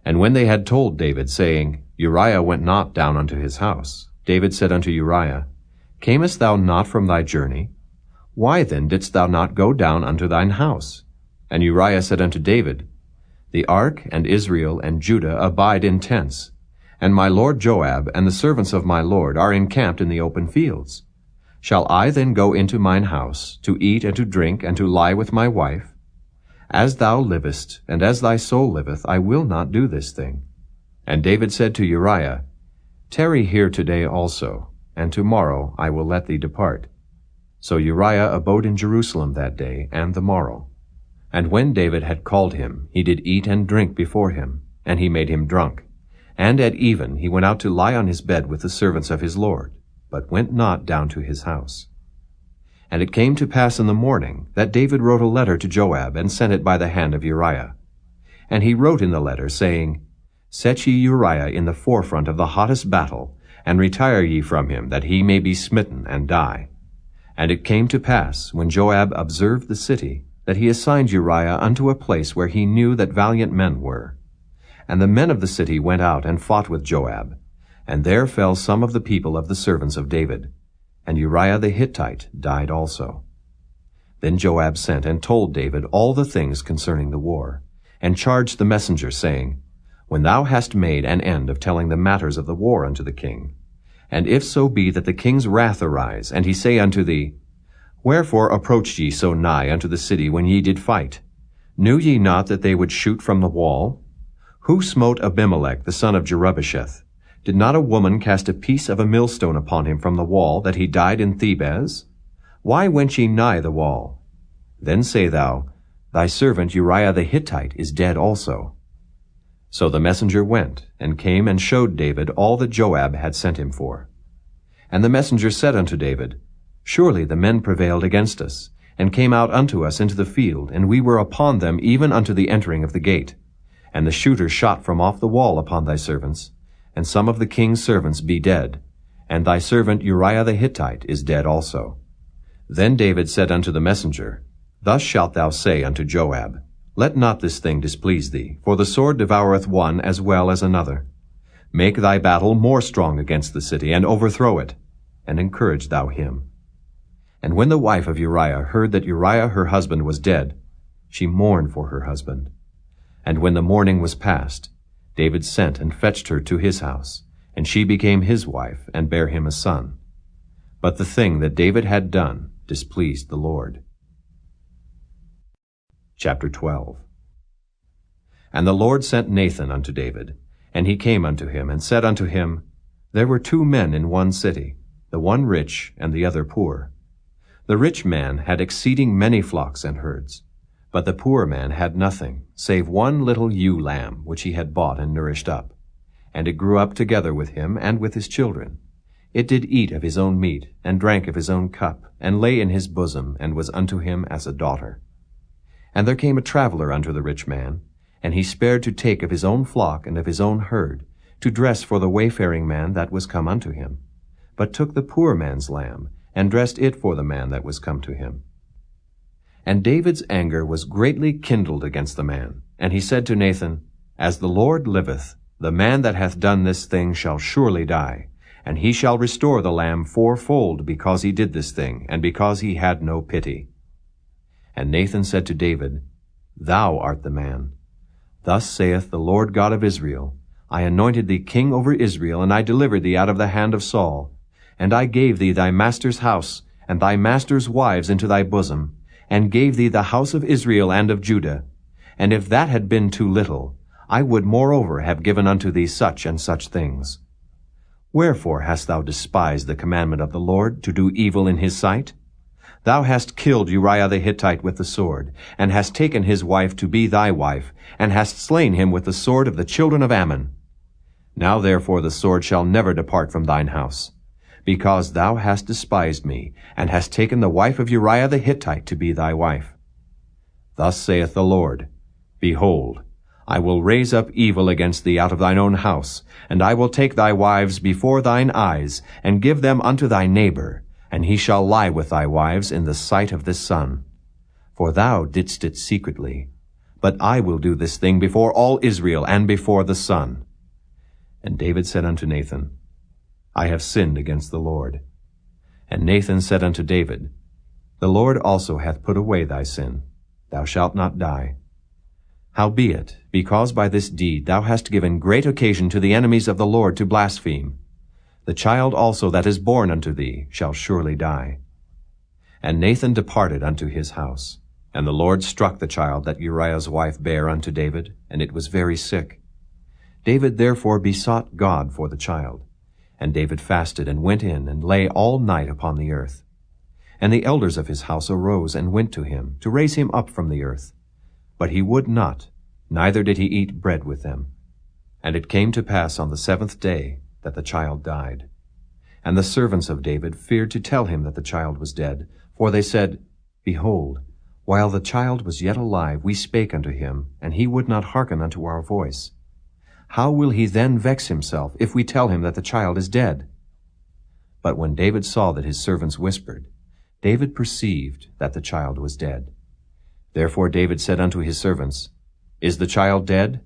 And when they had told David, saying, Uriah went not down unto his house, David said unto Uriah, Camest thou not from thy journey? Why then didst thou not go down unto thine house? And Uriah said unto David, The ark and Israel and Judah abide in tents, and my lord Joab and the servants of my lord are encamped in the open fields. Shall I then go into mine house, to eat and to drink, and to lie with my wife? As thou livest, and as thy soul liveth, I will not do this thing. And David said to Uriah, Tarry here today also, and tomorrow I will let thee depart. So Uriah abode in Jerusalem that day and the morrow. And when David had called him, he did eat and drink before him, and he made him drunk. And at even he went out to lie on his bed with the servants of his lord, but went not down to his house. And it came to pass in the morning that David wrote a letter to Joab, and sent it by the hand of Uriah. And he wrote in the letter, saying, Set ye Uriah in the forefront of the hottest battle, and retire ye from him, that he may be smitten and die. And it came to pass, when Joab observed the city, that he assigned Uriah unto a place where he knew that valiant men were. And the men of the city went out and fought with Joab. And there fell some of the people of the servants of David. And Uriah the Hittite died also. Then Joab sent and told David all the things concerning the war, and charged the messenger, saying, When thou hast made an end of telling the matters of the war unto the king, and if so be that the king's wrath arise, and he say unto thee, Wherefore approached ye so nigh unto the city when ye did fight? Knew ye not that they would shoot from the wall? Who smote Abimelech the son of Jerubbesheth? Did not a woman cast a piece of a millstone upon him from the wall, that he died in Thebez? Why went ye nigh the wall? Then say thou, Thy servant Uriah the Hittite is dead also. So the messenger went, and came and showed David all that Joab had sent him for. And the messenger said unto David, Surely the men prevailed against us, and came out unto us into the field, and we were upon them even unto the entering of the gate. And the shooters shot from off the wall upon thy servants, and some of the king's servants be dead, and thy servant Uriah the Hittite is dead also. Then David said unto the messenger, Thus shalt thou say unto Joab, Let not this thing displease thee, for the sword devoureth one as well as another. Make thy battle more strong against the city, and overthrow it, and encourage thou him. And when the wife of Uriah heard that Uriah her husband was dead, she mourned for her husband. And when the mourning was past, David sent and fetched her to his house, and she became his wife, and bare him a son. But the thing that David had done displeased the Lord. Chapter 12. And the Lord sent Nathan unto David, and he came unto him, and said unto him, There were 2 men in one city, the one rich, and the other poor. The rich man had exceeding many flocks and herds, but the poor man had nothing, save one little ewe lamb, which he had bought and nourished up. And it grew up together with him and with his children. It did eat of his own meat, and drank of his own cup, and lay in his bosom, and was unto him as a daughter. And there came a traveler unto the rich man, and he spared to take of his own flock and of his own herd, to dress for the wayfaring man that was come unto him, but took the poor man's lamb, and dressed it for the man that was come to him. And David's anger was greatly kindled against the man, and he said to Nathan, As the Lord liveth, the man that hath done this thing shall surely die, and he shall restore the lamb 4-fold, because he did this thing, and because he had no pity. And Nathan said to David, Thou art the man. Thus saith the Lord God of Israel, I anointed thee king over Israel, and I delivered thee out of the hand of Saul. And I gave thee thy master's house, and thy master's wives into thy bosom, and gave thee the house of Israel and of Judah. And if that had been too little, I would moreover have given unto thee such and such things. Wherefore hast thou despised the commandment of the Lord, to do evil in his sight? Thou hast killed Uriah the Hittite with the sword, and hast taken his wife to be thy wife, and hast slain him with the sword of the children of Ammon. Now therefore the sword shall never depart from thine house, because thou hast despised me, and hast taken the wife of Uriah the Hittite to be thy wife. Thus saith the Lord, Behold, I will raise up evil against thee out of thine own house, and I will take thy wives before thine eyes, and give them unto thy neighbor, and he shall lie with thy wives in the sight of this sun. For thou didst it secretly, but I will do this thing before all Israel and before the sun. And David said unto Nathan, I have sinned against the Lord. And Nathan said unto David, The Lord also hath put away thy sin. Thou shalt not die. Howbeit, because by this deed thou hast given great occasion to the enemies of the Lord to blaspheme, the child also that is born unto thee shall surely die. And Nathan departed unto his house. And the Lord struck the child that Uriah's wife bare unto David, and it was very sick. David therefore besought God for the child. And David fasted, and went in, and lay all night upon the earth. And the elders of his house arose, and went to him, to raise him up from the earth. But he would not, neither did he eat bread with them. And it came to pass on the 7th day that the child died. And the servants of David feared to tell him that the child was dead, for they said, Behold, while the child was yet alive, we spake unto him, and he would not hearken unto our voice. How will he then vex himself, if we tell him that the child is dead? But when David saw that his servants whispered, David perceived that the child was dead. Therefore David said unto his servants, Is the child dead?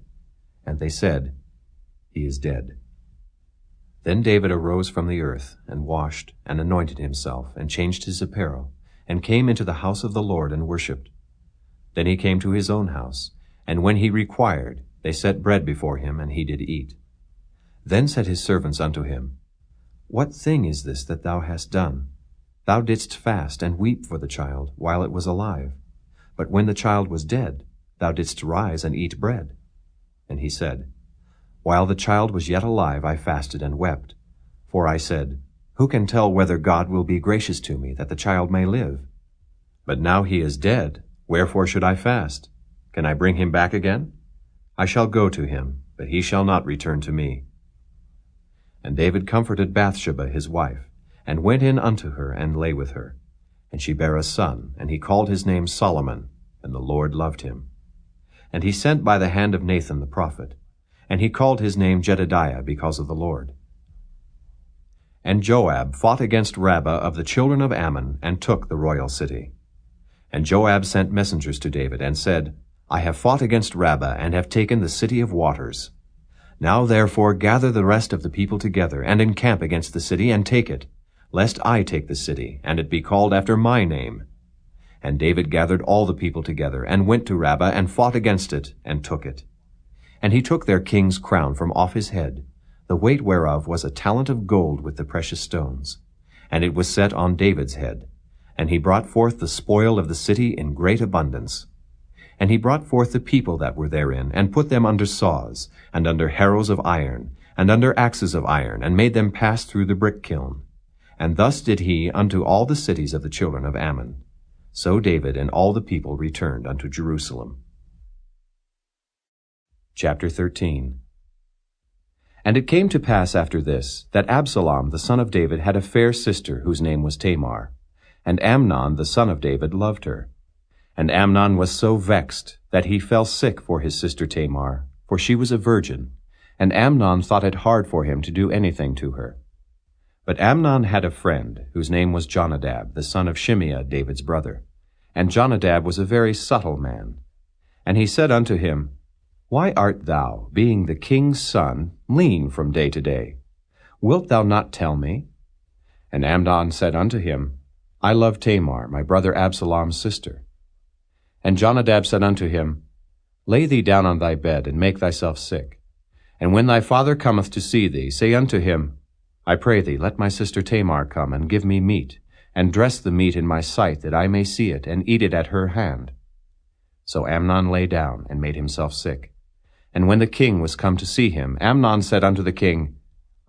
And they said, He is dead. Then David arose from the earth, and washed, and anointed himself, and changed his apparel, and came into the house of the Lord, and worshipped. Then he came to his own house, and when he required, they set bread before him, and he did eat. Then said his servants unto him, What thing is this that thou hast done? Thou didst fast and weep for the child while it was alive. But when the child was dead, thou didst rise and eat bread. And he said, While the child was yet alive, I fasted and wept. For I said, Who can tell whether God will be gracious to me, that the child may live? But now he is dead, wherefore should I fast? Can I bring him back again? I shall go to him, but he shall not return to me. And David comforted Bathsheba his wife, and went in unto her, and lay with her. And she bare a son, and he called his name Solomon, and the Lord loved him. And he sent by the hand of Nathan the prophet, and he called his name Jedediah, because of the Lord. And Joab fought against Rabbah of the children of Ammon, and took the royal city. And Joab sent messengers to David, and said, I have fought against Rabbah, and have taken the city of waters. Now therefore gather the rest of the people together, and encamp against the city, and take it, lest I take the city, and it be called after my name. And David gathered all the people together, and went to Rabbah, and fought against it, and took it. And he took their king's crown from off his head, the weight whereof was a talent of gold with the precious stones. And it was set on David's head. And he brought forth the spoil of the city in great abundance. And he brought forth the people that were therein, and put them under saws, and under harrows of iron, and under axes of iron, and made them pass through the brick kiln. And thus did he unto all the cities of the children of Ammon. So David and all the people returned unto Jerusalem. Chapter 13. And it came to pass after this, that Absalom the son of David had a fair sister, whose name was Tamar. And Amnon the son of David loved her. And Amnon was so vexed that he fell sick for his sister Tamar, for she was a virgin, and Amnon thought it hard for him to do anything to her. But Amnon had a friend, whose name was Jonadab, the son of Shimeah, David's brother. And Jonadab was a very subtle man. And he said unto him, Why art thou, being the king's son, lean from day to day? Wilt thou not tell me? And Amnon said unto him, I love Tamar, my brother Absalom's sister. And Jonadab said unto him, Lay thee down on thy bed, and make thyself sick. And when thy father cometh to see thee, say unto him, I pray thee, let my sister Tamar come, and give me meat, and dress the meat in my sight, that I may see it, and eat it at her hand. So Amnon lay down, and made himself sick. And when the king was come to see him, Amnon said unto the king,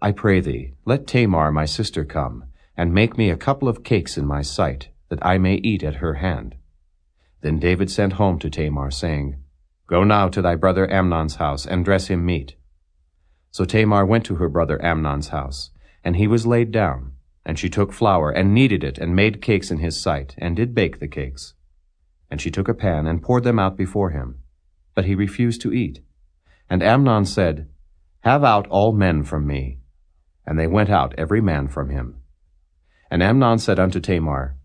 I pray thee, let Tamar my sister come, and make me a couple of cakes in my sight, that I may eat at her hand. Then David sent home to Tamar, saying, Go now to thy brother Amnon's house, and dress him meat. So Tamar went to her brother Amnon's house, and he was laid down. And she took flour, and kneaded it, and made cakes in his sight, and did bake the cakes. And she took a pan, and poured them out before him. But he refused to eat. And Amnon said, Have out all men from me. And they went out every man from him. And Amnon said unto Tamar,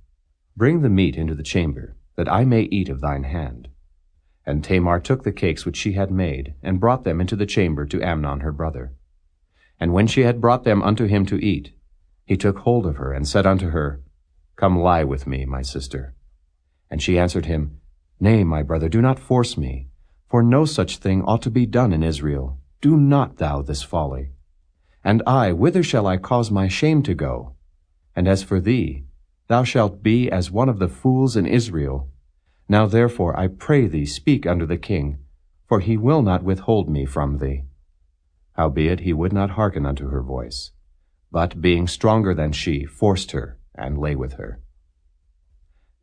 Bring the meat into the chamber, that I may eat of thine hand. And Tamar took the cakes which she had made, and brought them into the chamber to Amnon her brother. And when she had brought them unto him to eat, he took hold of her, and said unto her, Come lie with me, my sister. And she answered him, Nay, my brother, do not force me, for no such thing ought to be done in Israel. Do not thou this folly. And I, whither shall I cause my shame to go? And as for thee, thou shalt be as one of the fools in Israel. Now therefore I pray thee speak unto the king, for he will not withhold me from thee. Howbeit he would not hearken unto her voice, but being stronger than she, forced her, and lay with her.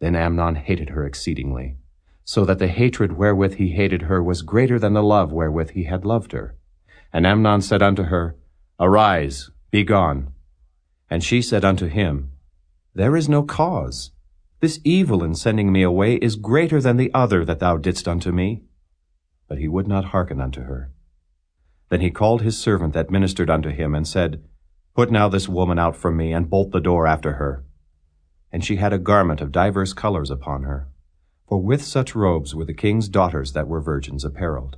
Then Amnon hated her exceedingly, so that the hatred wherewith he hated her was greater than the love wherewith he had loved her. And Amnon said unto her, Arise, be gone. And she said unto him, There is no cause. This evil in sending me away is greater than the other that thou didst unto me. But he would not hearken unto her. Then he called his servant that ministered unto him, and said, Put now this woman out from me, and bolt the door after her. and she had a garment of divers colors upon her. For with such robes were the king's daughters that were virgins apparelled.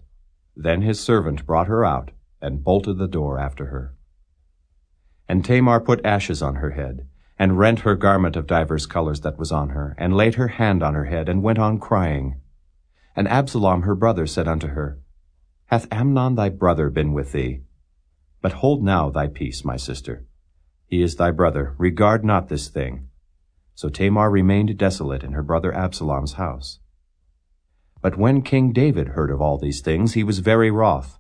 Then his servant brought her out, and bolted the door after her. And Tamar put ashes on her head, and rent her garment of divers colors that was on her, and laid her hand on her head, and went on crying. And Absalom her brother said unto her, Hath Amnon thy brother been with thee? But hold now thy peace, my sister. He is thy brother, regard not this thing. So Tamar remained desolate in her brother Absalom's house. But when King David heard of all these things, he was very wroth.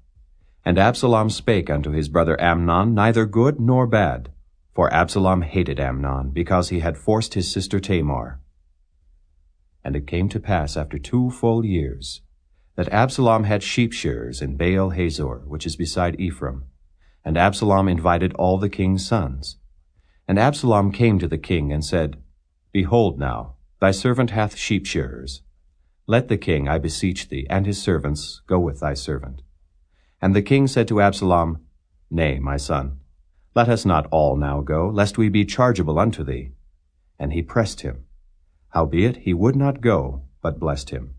And Absalom spake unto his brother Amnon neither good nor bad, for Absalom hated Amnon, because he had forced his sister Tamar. And it came to pass after 2 full years, that Absalom had sheep shearers in Baal Hazor, which is beside Ephraim. And Absalom invited all the king's sons. And Absalom came to the king, and said, Behold now, thy servant hath sheep shearers. Let the king, I beseech thee, and his servants go with thy servant. And the king said to Absalom, Nay, my son, let us not all now go, lest we be chargeable unto thee. And he pressed him. Howbeit he would not go, but blessed him.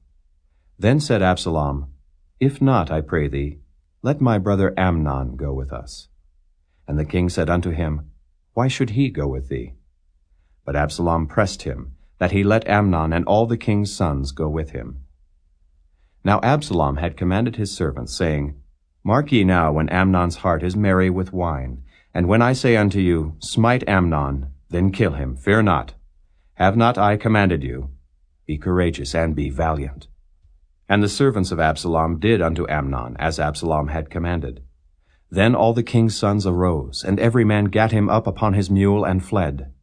Then said Absalom, If not, I pray thee, let my brother Amnon go with us. And the king said unto him, Why should he go with thee? But Absalom pressed him, that he let Amnon and all the king's sons go with him. Now Absalom had commanded his servants, saying, Mark ye now when Amnon's heart is merry with wine, and when I say unto you, Smite Amnon, then kill him, fear not. Have not I commanded you? Be courageous and be valiant. And the servants of Absalom did unto Amnon, as Absalom had commanded. Then all the king's sons arose, and every man gat him up upon his mule and fled.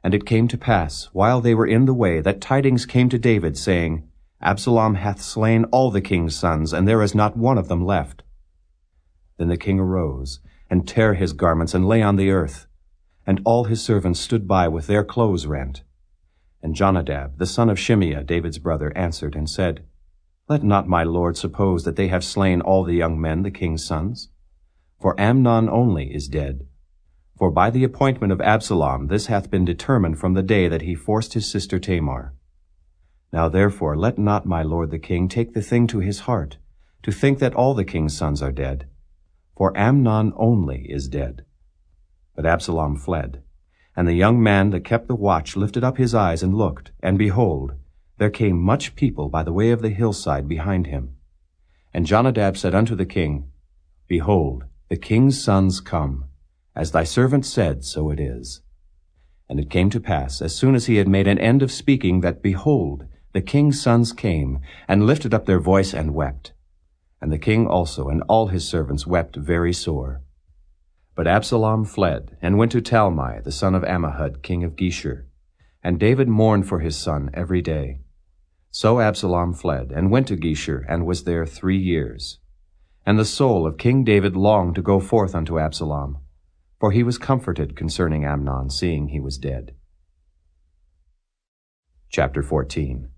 And it came to pass, while they were in the way, that tidings came to David, saying, Absalom hath slain all the king's sons, and there is not one of them left. Then the king arose, and tare his garments, and lay on the earth. And all his servants stood by with their clothes rent. And Jonadab, the son of Shimeah, David's brother, answered and said, Let not my lord suppose that they have slain all the young men, the king's sons. For Amnon only is dead. For by the appointment of Absalom this hath been determined from the day that he forced his sister Tamar. Now therefore let not my lord the king take the thing to his heart, to think that all the king's sons are dead. For Amnon only is dead. But Absalom fled. And the young man that kept the watch lifted up his eyes and looked, and behold, there came much people by the way of the hillside behind him. And Jonadab said unto the king, Behold, the king's sons come. As thy servant said, so it is. And it came to pass, as soon as he had made an end of speaking, that, behold, the king's sons came, and lifted up their voice and wept. And the king also and all his servants wept very sore. But Absalom fled, and went to Talmai, the son of Ammihud, king of Geshur. And David mourned for his son every day. So Absalom fled, and went to Geshur, and was there 3 years. And the soul of King David longed to go forth unto Absalom, for he was comforted concerning Amnon, seeing he was dead. Chapter 14.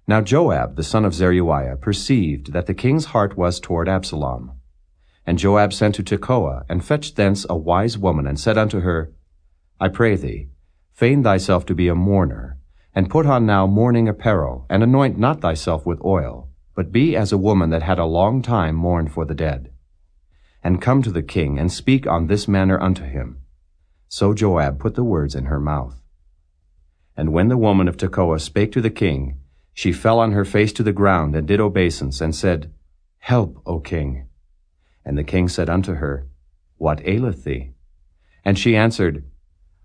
Now Joab, the son of Zeruiah, perceived that the king's heart was toward Absalom. And Joab sent to Tekoa, and fetched thence a wise woman, and said unto her, I pray thee, feign thyself to be a mourner, and put on now mourning apparel, and anoint not thyself with oil, but be as a woman that had a long time mourned for the dead. And come to the king, and speak on this manner unto him. So Joab put the words in her mouth. And when the woman of Tekoa spake to the king, she fell on her face to the ground, and did obeisance, and said, Help, O king. And the king said unto her, What aileth thee? And she answered,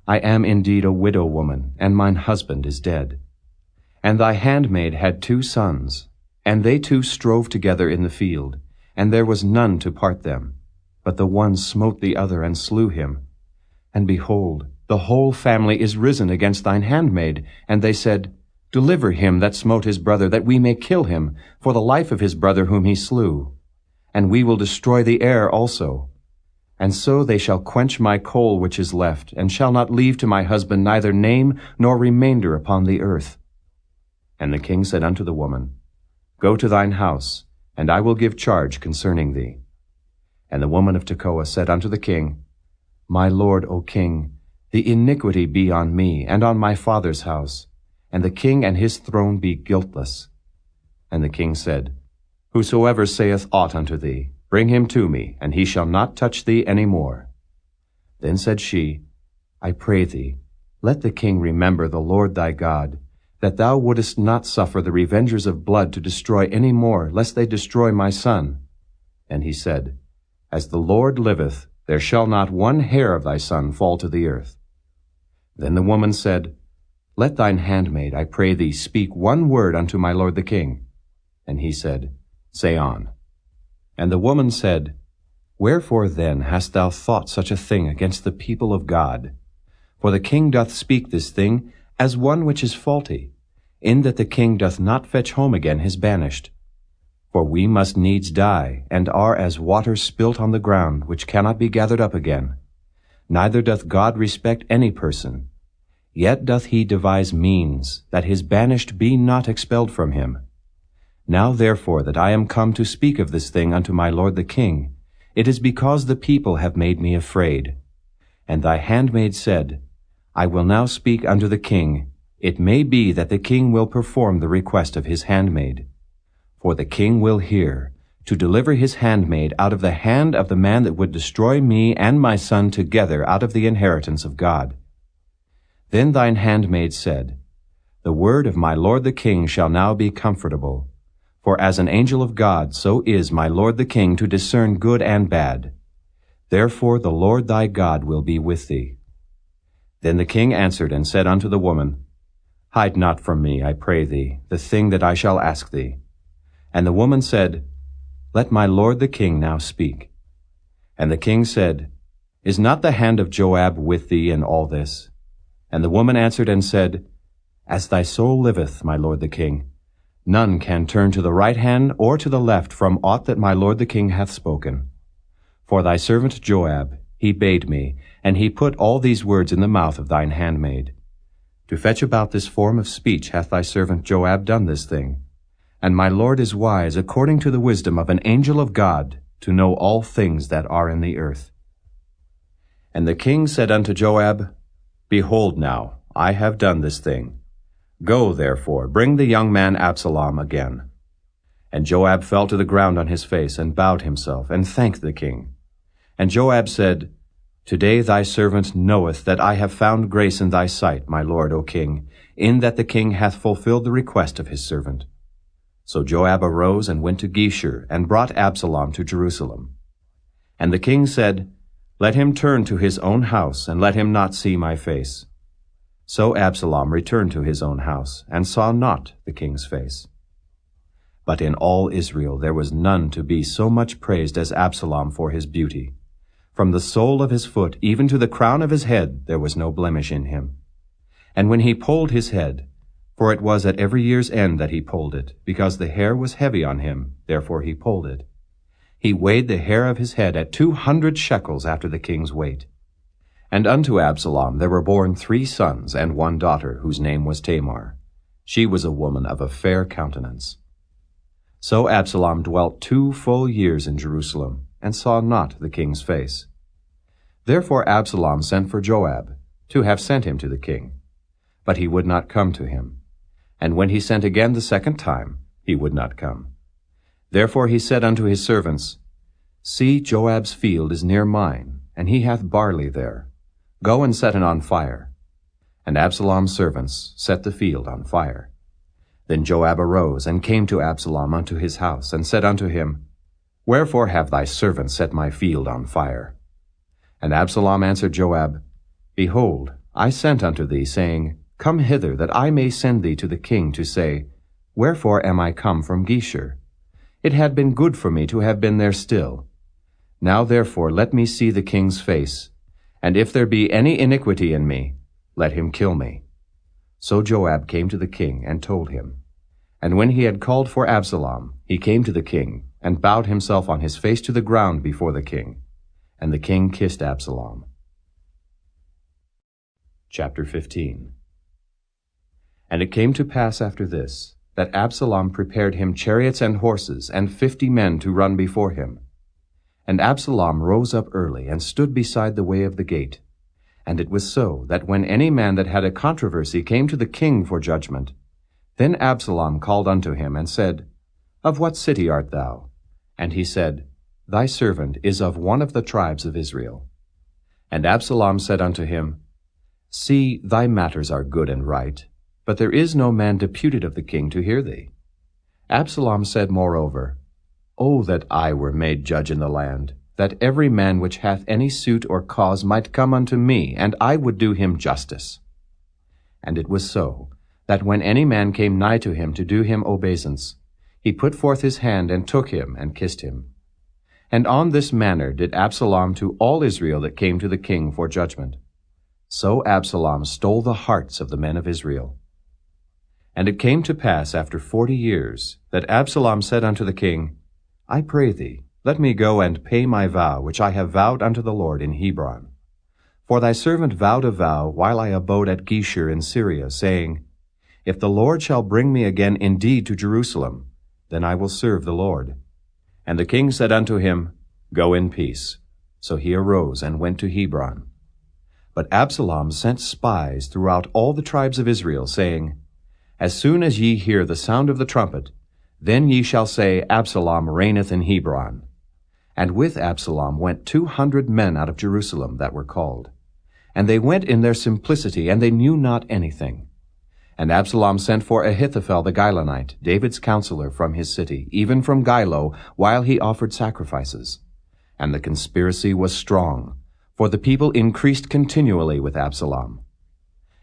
I am indeed a widow woman, and mine husband is dead. And thy handmaid had 2 sons, and they 2 strove together in the field, and there was none to part them. But the one smote the other, and slew him. And behold, the whole family is risen against thine handmaid. And they said, Deliver him that smote his brother, that we may kill him, for the life of his brother whom he slew. And we will destroy the heir also. And so they shall quench my coal which is left, and shall not leave to my husband neither name nor remainder upon the earth. And the king said unto the woman, Go to thine house, and I will give charge concerning thee. And the woman of Tekoa said unto the king, My lord, O king, The iniquity be on me and on my father's house, and the king and his throne be guiltless. And the king said, Whosoever saith aught unto thee, bring him to me, and he shall not touch thee any more. Then said she, I pray thee, let the king remember the Lord thy God, that thou wouldest not suffer the revengers of blood to destroy any more, lest they destroy my son. And he said, As the Lord liveth, there shall not one hair of thy son fall to the earth. Then the woman said, Let thine handmaid, I pray thee, speak one word unto my lord the king. And he said, Say on. And the woman said, Wherefore then hast thou thought such a thing against the people of God? For the king doth speak this thing as one which is faulty, in that the king doth not fetch home again his banished. For we must needs die, and are as water spilt on the ground, which cannot be gathered up again. Neither doth God respect any person. Yet doth he devise means, that his banished be not expelled from him. Now therefore that I am come to speak of this thing unto my lord the king, it is because the people have made me afraid. And thy handmaid said, I will now speak unto the king. It may be that the king will perform the request of his handmaid. For the king will hear, to deliver his handmaid out of the hand of the man that would destroy me and my son together out of the inheritance of God. Then thine handmaid said, The word of my lord the king shall now be comfortable. For as an angel of God, so is my lord the king to discern good and bad. Therefore the Lord thy God will be with thee. Then the king answered and said unto the woman, Hide not from me, I pray thee, the thing that I shall ask thee. And the woman said, Let my lord the king now speak. And the king said, Is not the hand of Joab with thee in all this? And the woman answered and said, As thy soul liveth, my lord the king, none can turn to the right hand or to the left from aught that my lord the king hath spoken. For thy servant Joab, he bade me, and he put all these words in the mouth of thine handmaid. To fetch about this form of speech hath thy servant Joab done this thing. And my lord is wise according to the wisdom of an angel of God, to know all things that are in the earth. And the king said unto Joab, Behold now, I have done this thing. Go, therefore, bring the young man Absalom again. And Joab fell to the ground on his face, and bowed himself, and thanked the king. And Joab said, Today thy servant knoweth that I have found grace in thy sight, my lord, O king, in that the king hath fulfilled the request of his servant. So Joab arose and went to Geshur, and brought Absalom to Jerusalem. And the king said, Let him turn to his own house, and let him not see my face. So Absalom returned to his own house, and saw not the king's face. But in all Israel there was none to be so much praised as Absalom for his beauty. From the sole of his foot even to the crown of his head there was no blemish in him. And when he polled his head, for it was at every year's end that he polled it, because the hair was heavy on him, therefore he polled it, he weighed the hair of his head at 200 shekels after the king's weight. And unto Absalom there were born 3 sons and 1 daughter, whose name was Tamar. She was a woman of a fair countenance. So Absalom dwelt 2 full years in Jerusalem, and saw not the king's face. Therefore Absalom sent for Joab, to have sent him to the king. But he would not come to him. And when he sent again the 2nd time, he would not come. Therefore he said unto his servants, See, Joab's field is near mine, and he hath barley there. Go and set it on fire. And Absalom's servants set the field on fire. Then Joab arose, and came to Absalom unto his house, and said unto him, Wherefore have thy servants set my field on fire? And Absalom answered Joab, Behold, I sent unto thee, saying, Come hither, that I may send thee to the king, to say, Wherefore am I come from Geshur? It had been good for me to have been there still. Now therefore let me see the king's face, and if there be any iniquity in me, let him kill me. So Joab came to the king, and told him. And when he had called for Absalom, he came to the king, and bowed himself on his face to the ground before the king. And the king kissed Absalom. Chapter 15. And it came to pass after this, that Absalom prepared him chariots and horses, and 50 men to run before him. And Absalom rose up early, and stood beside the way of the gate. And it was so, that when any man that had a controversy came to the king for judgment, then Absalom called unto him, and said, Of what city art thou? And he said, Thy servant is of one of the tribes of Israel. And Absalom said unto him, See, thy matters are good and right, but there is no man deputed of the king to hear thee. Absalom said moreover, O that I were made judge in the land, that every man which hath any suit or cause might come unto me, and I would do him justice. And it was so, that when any man came nigh to him to do him obeisance, he put forth his hand and took him and kissed him. And on this manner did Absalom to all Israel that came to the king for judgment. So Absalom stole the hearts of the men of Israel. And it came to pass after 40 years, that Absalom said unto the king, I pray thee, let me go and pay my vow which I have vowed unto the Lord in Hebron. For thy servant vowed a vow while I abode at Geshur in Syria, saying, If the Lord shall bring me again indeed to Jerusalem, then I will serve the Lord. And the king said unto him, Go in peace. So he arose and went to Hebron. But Absalom sent spies throughout all the tribes of Israel, saying, As soon as ye hear the sound of the trumpet, then ye shall say, Absalom reigneth in Hebron. And with Absalom went 200 men out of Jerusalem that were called. And they went in their simplicity, and they knew not anything. And Absalom sent for Ahithophel the Gilonite, David's counselor, from his city, even from Gilo, while he offered sacrifices. And the conspiracy was strong, for the people increased continually with Absalom.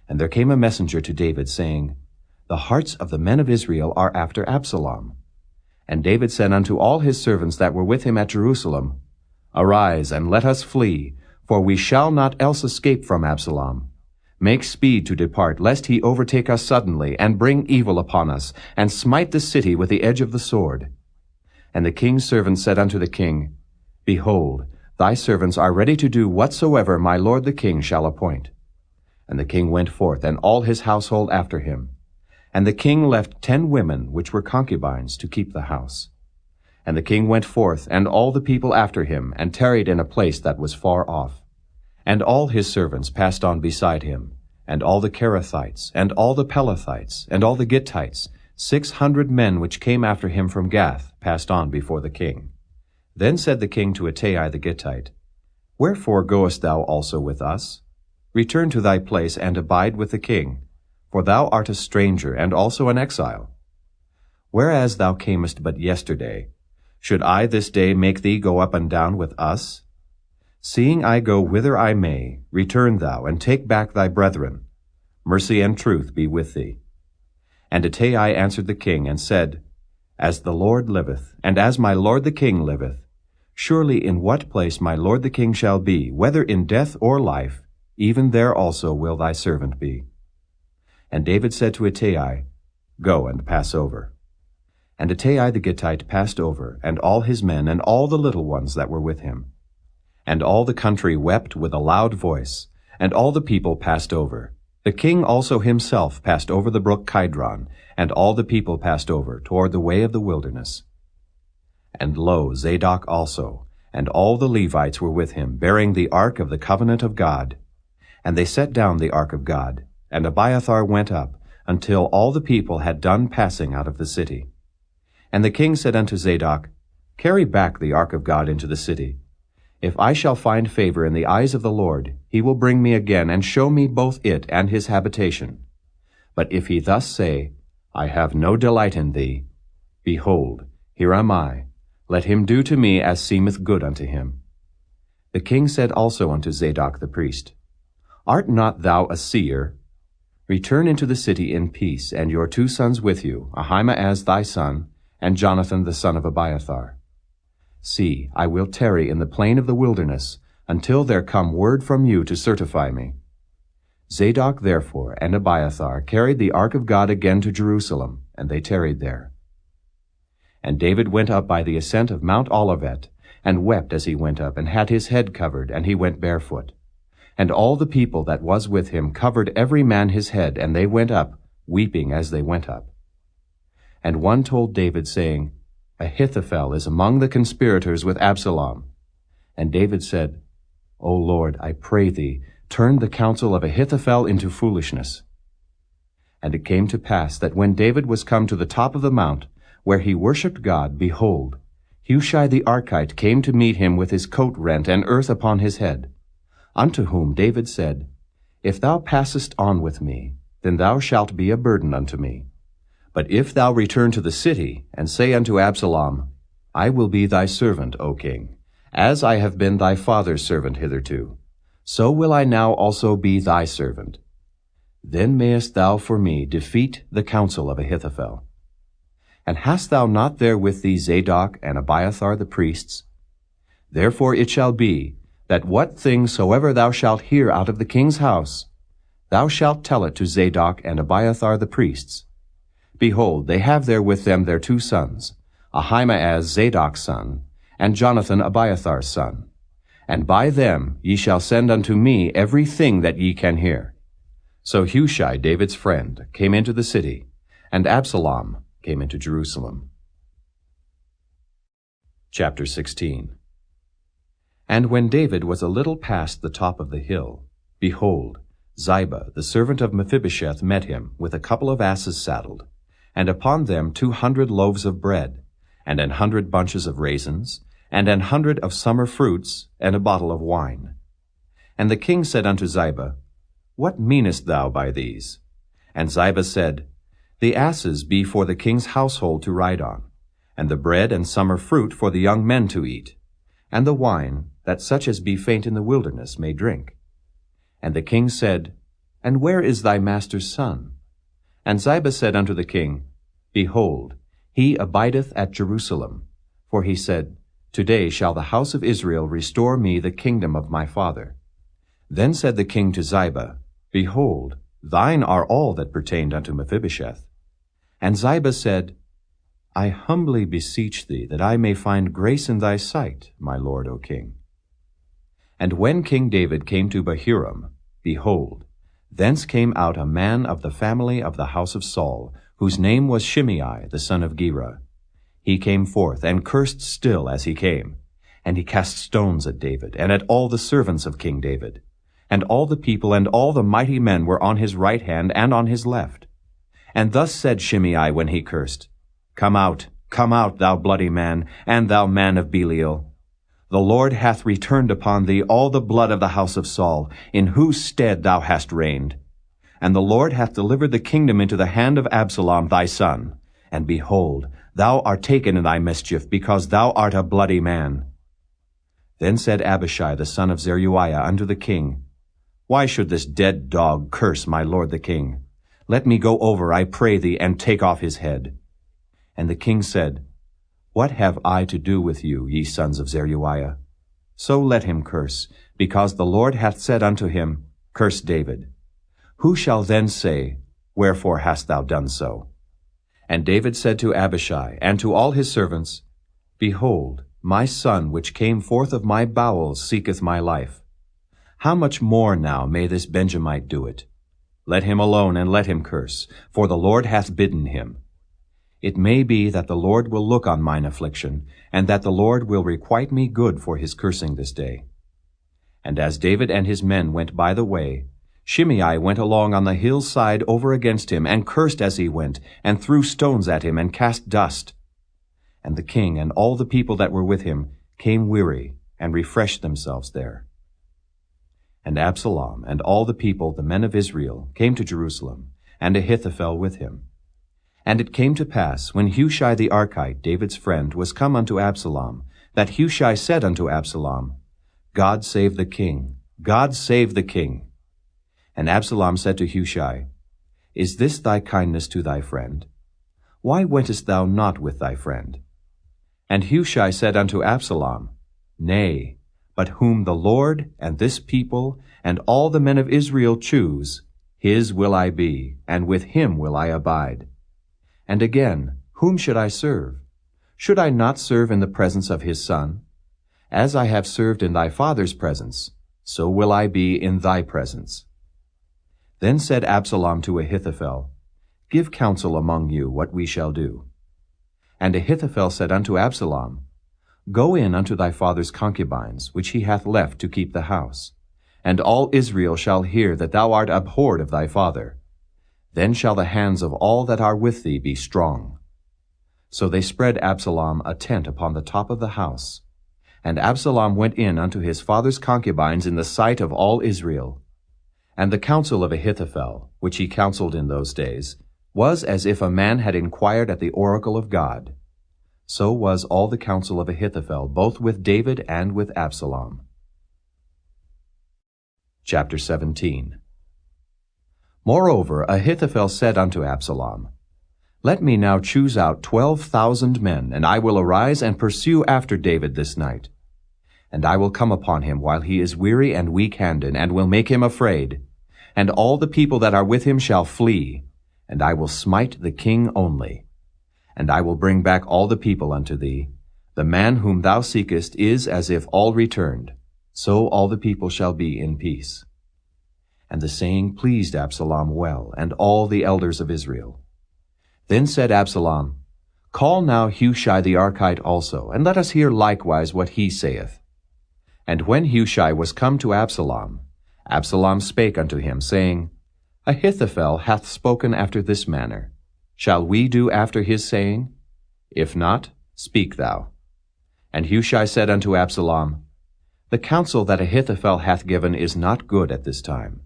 And there came a messenger to David, saying, The hearts of the men of Israel are after Absalom. And David said unto all his servants that were with him at Jerusalem, Arise, and let us flee, for we shall not else escape from Absalom. Make speed to depart, lest he overtake us suddenly, and bring evil upon us, and smite the city with the edge of the sword. And the king's servants said unto the king, Behold, thy servants are ready to do whatsoever my lord the king shall appoint. And the king went forth, and all his household after him. And the king left 10 women which were concubines to keep the house. And the king went forth, and all the people after him, and tarried in a place that was far off. And all his servants passed on beside him, and all the Kerethites, and all the Pelethites, and all the Gittites, 600 men which came after him from Gath, passed on before the king. Then said the king to Ittai the Gittite, Wherefore goest thou also with us? Return to thy place, and abide with the king, for thou art a stranger, and also an exile. Whereas thou camest but yesterday, should I this day make thee go up and down with us? Seeing I go whither I may, return thou, and take back thy brethren. Mercy and truth be with thee. And Ittai answered the king, and said, As the Lord liveth, and as my lord the king liveth, surely in what place my lord the king shall be, whether in death or life, even there also will thy servant be. And David said to Ittai, Go and pass over. And Ittai the Gittite passed over, and all his men, and all the little ones that were with him. And all the country wept with a loud voice, and all the people passed over. The king also himself passed over the brook Kidron, and all the people passed over toward the way of the wilderness. And lo, Zadok also, and all the Levites were with him, bearing the ark of the covenant of God. And they set down the ark of God, and Abiathar went up, until all the people had done passing out of the city. And the king said unto Zadok, Carry back the ark of God into the city. If I shall find favor in the eyes of the Lord, he will bring me again, and show me both it and his habitation. But if he thus say, I have no delight in thee, behold, here am I. Let him do to me as seemeth good unto him. The king said also unto Zadok the priest, Art not thou a seer? Return into the city in peace, and your 2 sons with you, Ahimaaz thy son, and Jonathan the son of Abiathar. See, I will tarry in the plain of the wilderness, until there come word from you to certify me. Zadok therefore and Abiathar carried the ark of God again to Jerusalem, and they tarried there. And David went up by the ascent of Mount Olivet, and wept as he went up, and had his head covered, and he went barefoot. And all the people that was with him covered every man his head, and they went up, weeping as they went up. And one told David, saying, Ahithophel is among the conspirators with Absalom. And David said, O Lord, I pray thee, turned the counsel of Ahithophel into foolishness. And it came to pass that when David was come to the top of the mount, where he worshipped God, behold, Hushai the Archite came to meet him with his coat rent and earth upon his head. Unto whom David said, If thou passest on with me, then thou shalt be a burden unto me. But if thou return to the city, and say unto Absalom, I will be thy servant, O king, as I have been thy father's servant hitherto, so will I now also be thy servant. Then mayest thou for me defeat the counsel of Ahithophel. And hast thou not there with thee Zadok and Abiathar the priests? Therefore it shall be, that what thing soever thou shalt hear out of the king's house, thou shalt tell it to Zadok and Abiathar the priests. Behold, they have there with them their 2 sons, Ahimaaz Zadok's son, and Jonathan Abiathar's son. And by them ye shall send unto me every thing that ye can hear. So Hushai, David's friend, came into the city, and Absalom came into Jerusalem. Chapter 16. And when David was a little past the top of the hill, behold, Ziba, the servant of Mephibosheth, met him with a couple of asses saddled, and upon them 200 loaves of bread, and 100 bunches of raisins, and 100 of summer fruits, and a bottle of wine. And the king said unto Ziba, What meanest thou by these? And Ziba said, The asses be for the king's household to ride on, and the bread and summer fruit for the young men to eat, and the wine, that such as be faint in the wilderness may drink. And the king said, And where is thy master's son? And Ziba said unto the king, Behold, he abideth at Jerusalem. For he said, Today shall the house of Israel restore me the kingdom of my father. Then said the king to Ziba, Behold, thine are all that pertained unto Mephibosheth. And Ziba said, I humbly beseech thee that I may find grace in thy sight, my lord, O king. And when King David came to Bahurim, behold, thence came out a man of the family of the house of Saul, whose name was Shimei the son of Gera. He came forth, and cursed still as he came. And he cast stones at David, and at all the servants of King David. And all the people and all the mighty men were on his right hand and on his left. And thus said Shimei when he cursed, Come out, thou bloody man, and thou man of Belial. The Lord hath returned upon thee all the blood of the house of Saul, in whose stead thou hast reigned. And the Lord hath delivered the kingdom into the hand of Absalom thy son. And behold, thou art taken in thy mischief, because thou art a bloody man. Then said Abishai the son of Zeruiah unto the king, Why should this dead dog curse my lord the king? Let me go over, I pray thee, and take off his head. And the king said, What have I to do with you, ye sons of Zeruiah? So let him curse, because the Lord hath said unto him, Curse David. Who shall then say, Wherefore hast thou done so? And David said to Abishai and to all his servants, Behold, my son which came forth of my bowels seeketh my life. How much more now may this Benjamite do it? Let him alone, and let him curse, for the Lord hath bidden him. It may be that the Lord will look on mine affliction, and that the Lord will requite me good for his cursing this day. And as David and his men went by the way, Shimei went along on the hillside over against him, and cursed as he went, and threw stones at him, and cast dust. And the king and all the people that were with him came weary, and refreshed themselves there. And Absalom and all the people, the men of Israel, came to Jerusalem, and Ahithophel with him. And it came to pass, when Hushai the Archite, David's friend, was come unto Absalom, that Hushai said unto Absalom, God save the king, God save the king. And Absalom said to Hushai, Is this thy kindness to thy friend? Why wentest thou not with thy friend? And Hushai said unto Absalom, Nay, but whom the Lord and this people and all the men of Israel choose, his will I be, and with him will I abide. And again, whom should I serve? Should I not serve in the presence of his son? As I have served in thy father's presence, so will I be in thy presence. Then said Absalom to Ahithophel, Give counsel among you what we shall do. And Ahithophel said unto Absalom, Go in unto thy father's concubines, which he hath left to keep the house, and all Israel shall hear that thou art abhorred of thy father. Then shall the hands of all that are with thee be strong. So they spread Absalom a tent upon the top of the house. And Absalom went in unto his father's concubines in the sight of all Israel. And the counsel of Ahithophel, which he counseled in those days, was as if a man had inquired at the oracle of God. So was all the counsel of Ahithophel, both with David and with Absalom. Chapter 17. Moreover, Ahithophel said unto Absalom, Let me now choose out 12,000 men, and I will arise and pursue after David this night. And I will come upon him while he is weary and weak-handed, and will make him afraid. And all the people that are with him shall flee, and I will smite the king only. And I will bring back all the people unto thee. The man whom thou seekest is as if all returned. So all the people shall be in peace. And the saying pleased Absalom well, and all the elders of Israel. Then said Absalom, Call now Hushai the Archite also, and let us hear likewise what he saith. And when Hushai was come to Absalom, Absalom spake unto him, saying, Ahithophel hath spoken after this manner. Shall we do after his saying? If not, speak thou. And Hushai said unto Absalom, The counsel that Ahithophel hath given is not good at this time.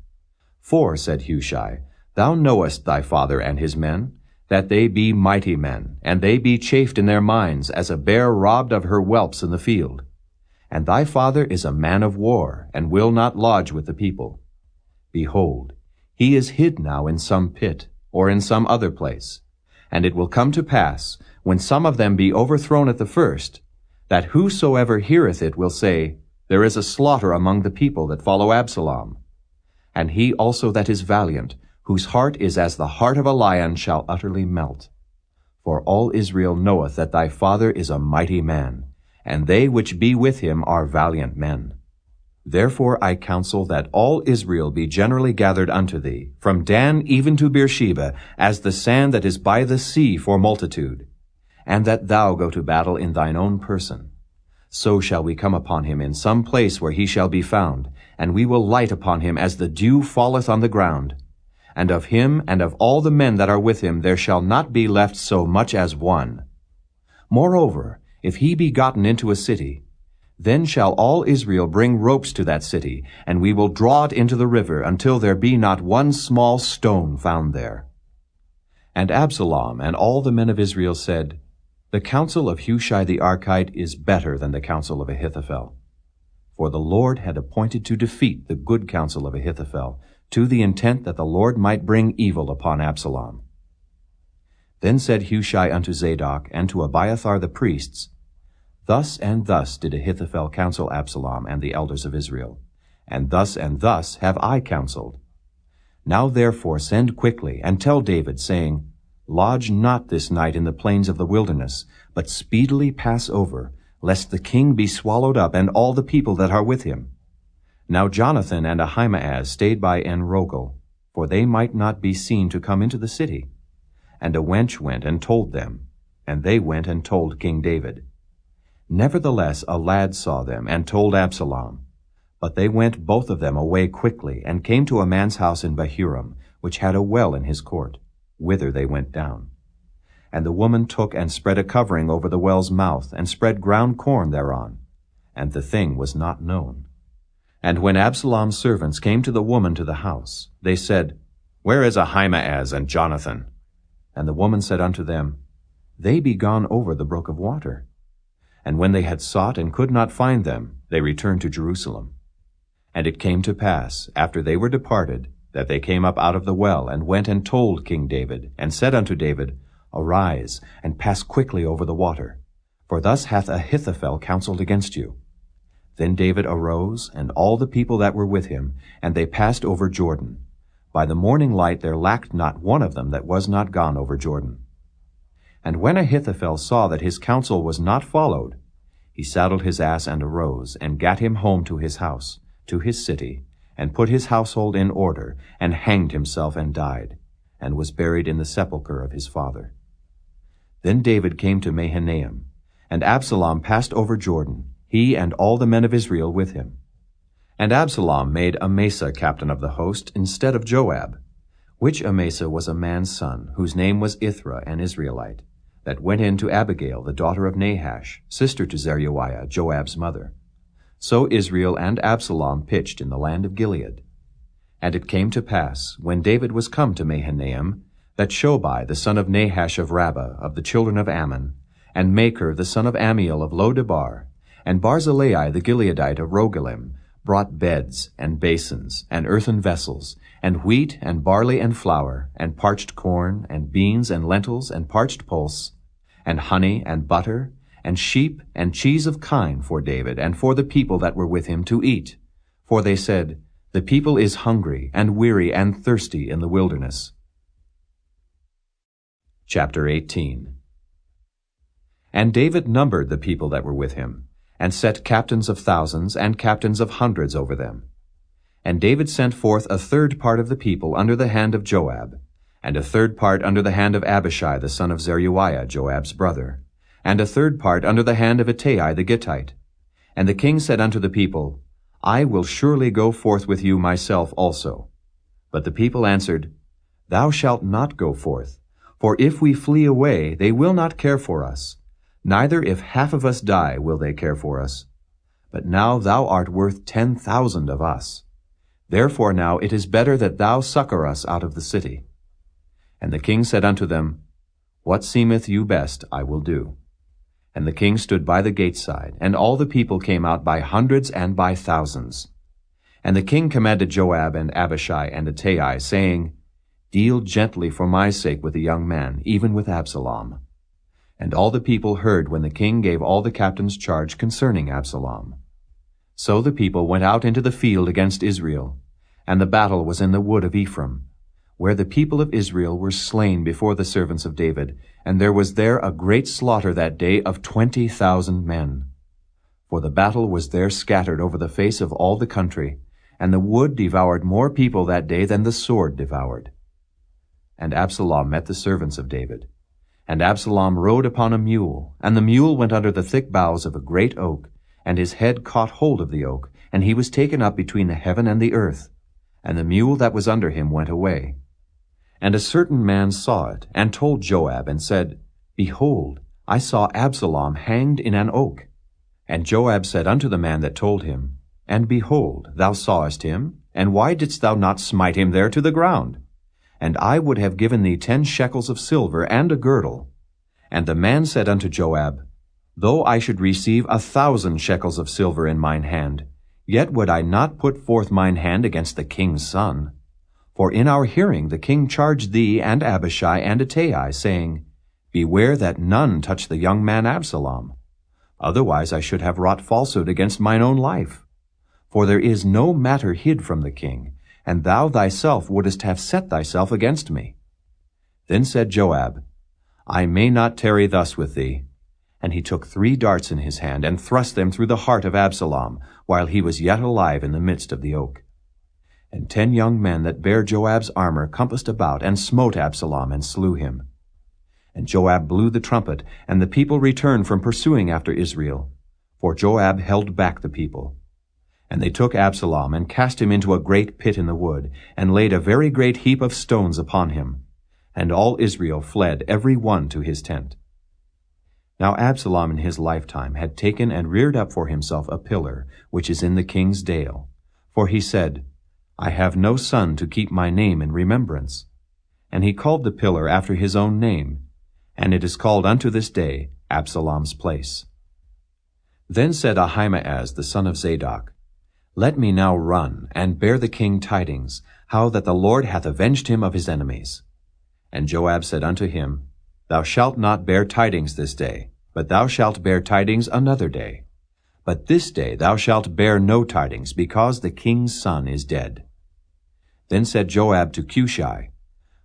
For, said Hushai, Thou knowest thy father and his men, that they be mighty men, and they be chafed in their minds, as a bear robbed of her whelps in the field. And thy father is a man of war, and will not lodge with the people. Behold, he is hid now in some pit, or in some other place. And it will come to pass, when some of them be overthrown at the first, that whosoever heareth it will say, There is a slaughter among the people that follow Absalom. And he also that is valiant, whose heart is as the heart of a lion, shall utterly melt. For all Israel knoweth that thy father is a mighty man, and they which be with him are valiant men. Therefore I counsel that all Israel be generally gathered unto thee, from Dan even to Beersheba, as the sand that is by the sea for multitude, and that thou go to battle in thine own person. So shall we come upon him in some place where he shall be found, and we will light upon him as the dew falleth on the ground. And of him and of all the men that are with him there shall not be left so much as one. Moreover, if he be gotten into a city, then shall all Israel bring ropes to that city, and we will draw it into the river, until there be not one small stone found there. And Absalom and all the men of Israel said, The counsel of Hushai the Archite is better than the counsel of Ahithophel. For the Lord had appointed to defeat the good counsel of Ahithophel, to the intent that the Lord might bring evil upon Absalom. Then said Hushai unto Zadok and to Abiathar the priests, Thus and thus did Ahithophel counsel Absalom and the elders of Israel, and thus have I counseled. Now therefore send quickly, and tell David, saying, Lodge not this night in the plains of the wilderness, but speedily pass over, lest the king be swallowed up, and all the people that are with him. Now Jonathan and Ahimaaz stayed by En-Rogel, for they might not be seen to come into the city. And a wench went and told them, and they went and told King David. Nevertheless a lad saw them, and told Absalom. But they went both of them away quickly, and came to a man's house in Bahurim, which had a well in his court, whither they went down. And the woman took and spread a covering over the well's mouth, and spread ground corn thereon. And the thing was not known. And when Absalom's servants came to the woman to the house, they said, Where is Ahimaaz and Jonathan? And the woman said unto them, They be gone over the brook of water. And when they had sought and could not find them, they returned to Jerusalem. And it came to pass, after they were departed, that they came up out of the well, and went and told King David, and said unto David, Arise, and pass quickly over the water, for thus hath Ahithophel counseled against you. Then David arose, and all the people that were with him, and they passed over Jordan. By the morning light there lacked not one of them that was not gone over Jordan. And when Ahithophel saw that his counsel was not followed, he saddled his ass and arose, and gat him home to his house, to his city, and put his household in order, and hanged himself and died, and was buried in the sepulchre of his father. Then David came to Mahanaim, and Absalom passed over Jordan, he and all the men of Israel with him. And Absalom made Amasa captain of the host instead of Joab, which Amasa was a man's son, whose name was Ithra, an Israelite, that went in to Abigail, the daughter of Nahash, sister to Zeruiah, Joab's mother. So Israel and Absalom pitched in the land of Gilead. And it came to pass, when David was come to Mahanaim, that Shobai the son of Nahash of Rabbah, of the children of Ammon, and Machir the son of Ammiel of Lo-debar, and Barzillai the Gileadite of Rogelim, brought beds, and basins, and earthen vessels, and wheat, and barley, and flour, and parched corn, and beans, and lentils, and parched pulse, and honey, and butter, and sheep, and cheese of kine for David, and for the people that were with him to eat. For they said, The people is hungry, and weary, and thirsty in the wilderness. Chapter 18. And David numbered the people that were with him, and set captains of thousands and captains of hundreds over them. And David sent forth a third part of the people under the hand of Joab, and a third part under the hand of Abishai the son of Zeruiah, Joab's brother, and a third part under the hand of Ittai the Gittite. And the king said unto the people, I will surely go forth with you myself also. But the people answered, Thou shalt not go forth, for if we flee away, they will not care for us. Neither if half of us die will they care for us. But now thou art worth 10,000 of us. Therefore now it is better that thou succor us out of the city. And the king said unto them, What seemeth you best I will do. And the king stood by the gate side, and all the people came out by hundreds and by thousands. And the king commanded Joab and Abishai and Ittai, saying, Deal gently for my sake with the young man, even with Absalom. And all the people heard when the king gave all the captains charge concerning Absalom. So the people went out into the field against Israel, and the battle was in the wood of Ephraim, where the people of Israel were slain before the servants of David, and there was there a great slaughter that day of 20,000 men. For the battle was there scattered over the face of all the country, and the wood devoured more people that day than the sword devoured. And Absalom met the servants of David. And Absalom rode upon a mule, and the mule went under the thick boughs of a great oak, and his head caught hold of the oak, and he was taken up between the heaven and the earth, and the mule that was under him went away. And a certain man saw it, and told Joab, and said, Behold, I saw Absalom hanged in an oak. And Joab said unto the man that told him, And behold, thou sawest him, and why didst thou not smite him there to the ground? And I would have given thee 10 shekels of silver and a girdle. And the man said unto Joab, Though I should receive 1,000 shekels of silver in mine hand, yet would I not put forth mine hand against the king's son. For in our hearing the king charged thee and Abishai and Ittai, saying, Beware that none touch the young man Absalom. Otherwise I should have wrought falsehood against mine own life. For there is no matter hid from the king, and thou thyself wouldest have set thyself against me. Then said Joab, I may not tarry thus with thee. And he took 3 darts in his hand, and thrust them through the heart of Absalom, while he was yet alive in the midst of the oak. And 10 young men that bare Joab's armor compassed about, and smote Absalom, and slew him. And Joab blew the trumpet, and the people returned from pursuing after Israel, for Joab held back the people. And they took Absalom, and cast him into a great pit in the wood, and laid a very great heap of stones upon him. And all Israel fled every one to his tent. Now Absalom in his lifetime had taken and reared up for himself a pillar, which is in the king's dale. For he said, I have no son to keep my name in remembrance. And he called the pillar after his own name, and it is called unto this day Absalom's place. Then said Ahimaaz the son of Zadok, Let me now run, and bear the king tidings, how that the Lord hath avenged him of his enemies. And Joab said unto him, Thou shalt not bear tidings this day, but thou shalt bear tidings another day. But this day thou shalt bear no tidings, because the king's son is dead. Then said Joab to Cushai,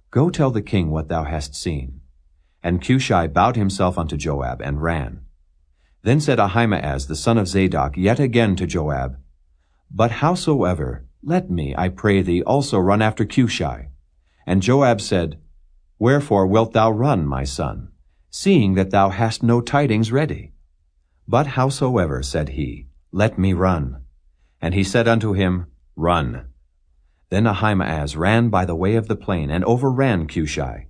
Go tell the king what thou hast seen. And Cushai bowed himself unto Joab, and ran. Then said Ahimaaz the son of Zadok yet again to Joab, But howsoever, let me, I pray thee, also run after Cushai. And Joab said, Wherefore wilt thou run, my son, seeing that thou hast no tidings ready? But howsoever, said he, let me run. And he said unto him, Run. Then Ahimaaz ran by the way of the plain, and overran Cushai.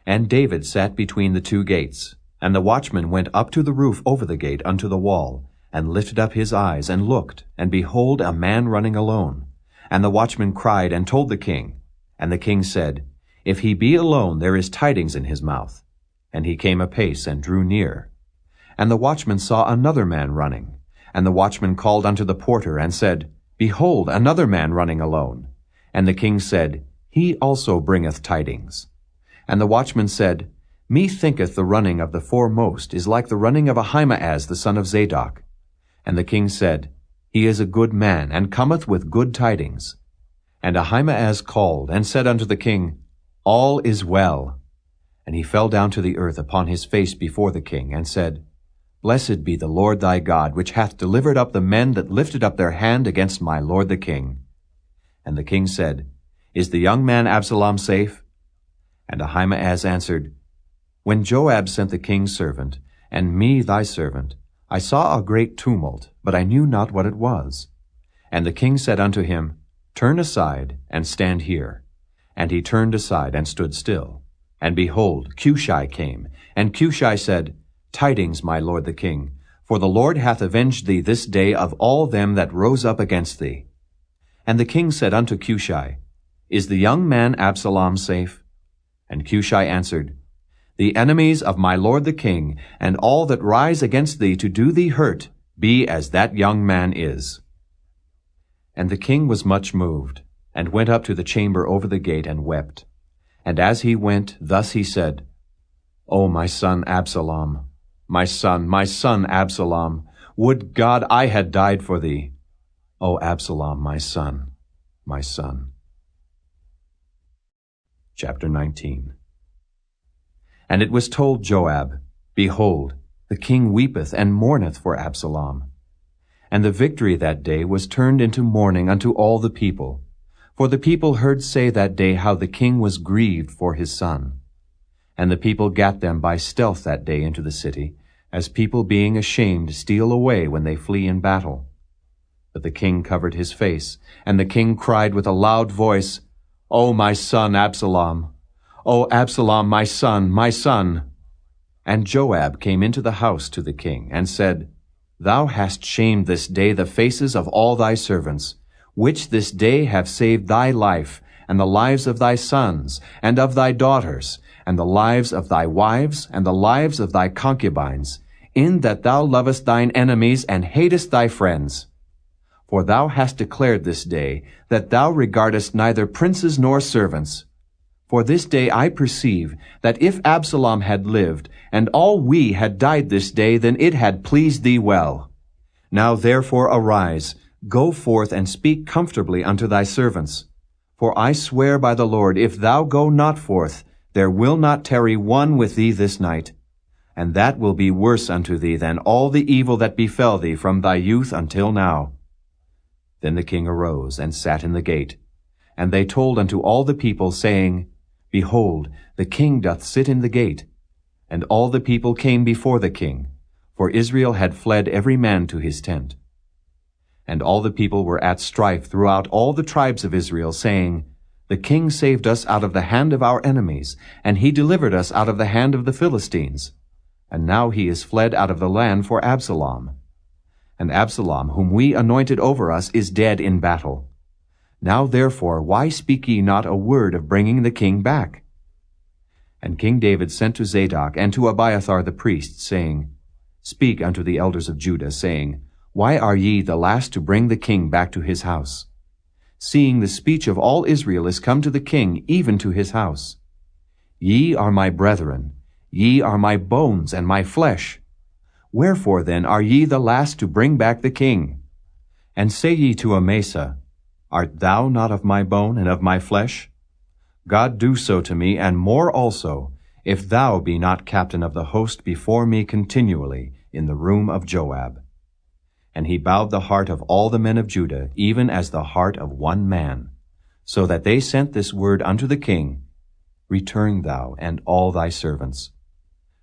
And David sat between the two gates. And the watchman went up to the roof over the gate unto the wall, and lifted up his eyes, and looked, and behold, a man running alone. And the watchman cried, and told the king. And the king said, If he be alone, there is tidings in his mouth. And he came apace, and drew near. And the watchman saw another man running. And the watchman called unto the porter, and said, Behold, another man running alone. And the king said, He also bringeth tidings. And the watchman said, Methinketh the running of the foremost is like the running of Ahimaaz the son of Zadok. And the king said, He is a good man, and cometh with good tidings. And Ahimaaz called, and said unto the king, All is well. And he fell down to the earth upon his face before the king, and said, Blessed be the Lord thy God, which hath delivered up the men that lifted up their hand against my lord the king. And the king said, Is the young man Absalom safe? And Ahimaaz answered, When Joab sent the king's servant, and me thy servant, I saw a great tumult, but I knew not what it was. And the king said unto him, Turn aside, and stand here. And he turned aside, and stood still. And behold, Cushai came. And Cushai said, Tidings, my lord the king, for the Lord hath avenged thee this day of all them that rose up against thee. And the king said unto Cushai, Is the young man Absalom safe? And Cushai answered, The enemies of my lord the king, and all that rise against thee to do thee hurt, be as that young man is. And the king was much moved, and went up to the chamber over the gate, and wept. And as he went, thus he said, O my son Absalom, my son Absalom, would God I had died for thee. O Absalom, my son, my son. Chapter 19. And it was told Joab, Behold, the king weepeth and mourneth for Absalom. And the victory that day was turned into mourning unto all the people. For the people heard say that day how the king was grieved for his son. And the people gat them by stealth that day into the city, as people being ashamed steal away when they flee in battle. But the king covered his face, and the king cried with a loud voice, O my son Absalom! O Absalom, my son, my son! And Joab came into the house to the king, and said, Thou hast shamed this day the faces of all thy servants, which this day have saved thy life, and the lives of thy sons, and of thy daughters, and the lives of thy wives, and the lives of thy concubines, in that thou lovest thine enemies, and hatest thy friends. For thou hast declared this day, that thou regardest neither princes nor servants. For this day I perceive, that if Absalom had lived, and all we had died this day, then it had pleased thee well. Now therefore arise, go forth, and speak comfortably unto thy servants. For I swear by the Lord, if thou go not forth, there will not tarry one with thee this night. And that will be worse unto thee than all the evil that befell thee from thy youth until now. Then the king arose, and sat in the gate. And they told unto all the people, saying, Behold, the king doth sit in the gate. And all the people came before the king, for Israel had fled every man to his tent. And all the people were at strife throughout all the tribes of Israel, saying, The king saved us out of the hand of our enemies, and he delivered us out of the hand of the Philistines. And now he is fled out of the land for Absalom. And Absalom, whom we anointed over us, is dead in battle. Now therefore, why speak ye not a word of bringing the king back? And King David sent to Zadok and to Abiathar the priest, saying, Speak unto the elders of Judah, saying, Why are ye the last to bring the king back to his house? Seeing the speech of all Israel is come to the king, even to his house. Ye are my brethren, ye are my bones and my flesh. Wherefore then are ye the last to bring back the king? And say ye to Amasa, Art thou not of my bone and of my flesh? God do so to me, and more also, if thou be not captain of the host before me continually in the room of Joab. And he bowed the heart of all the men of Judah, even as the heart of one man, so that they sent this word unto the king, Return thou and all thy servants.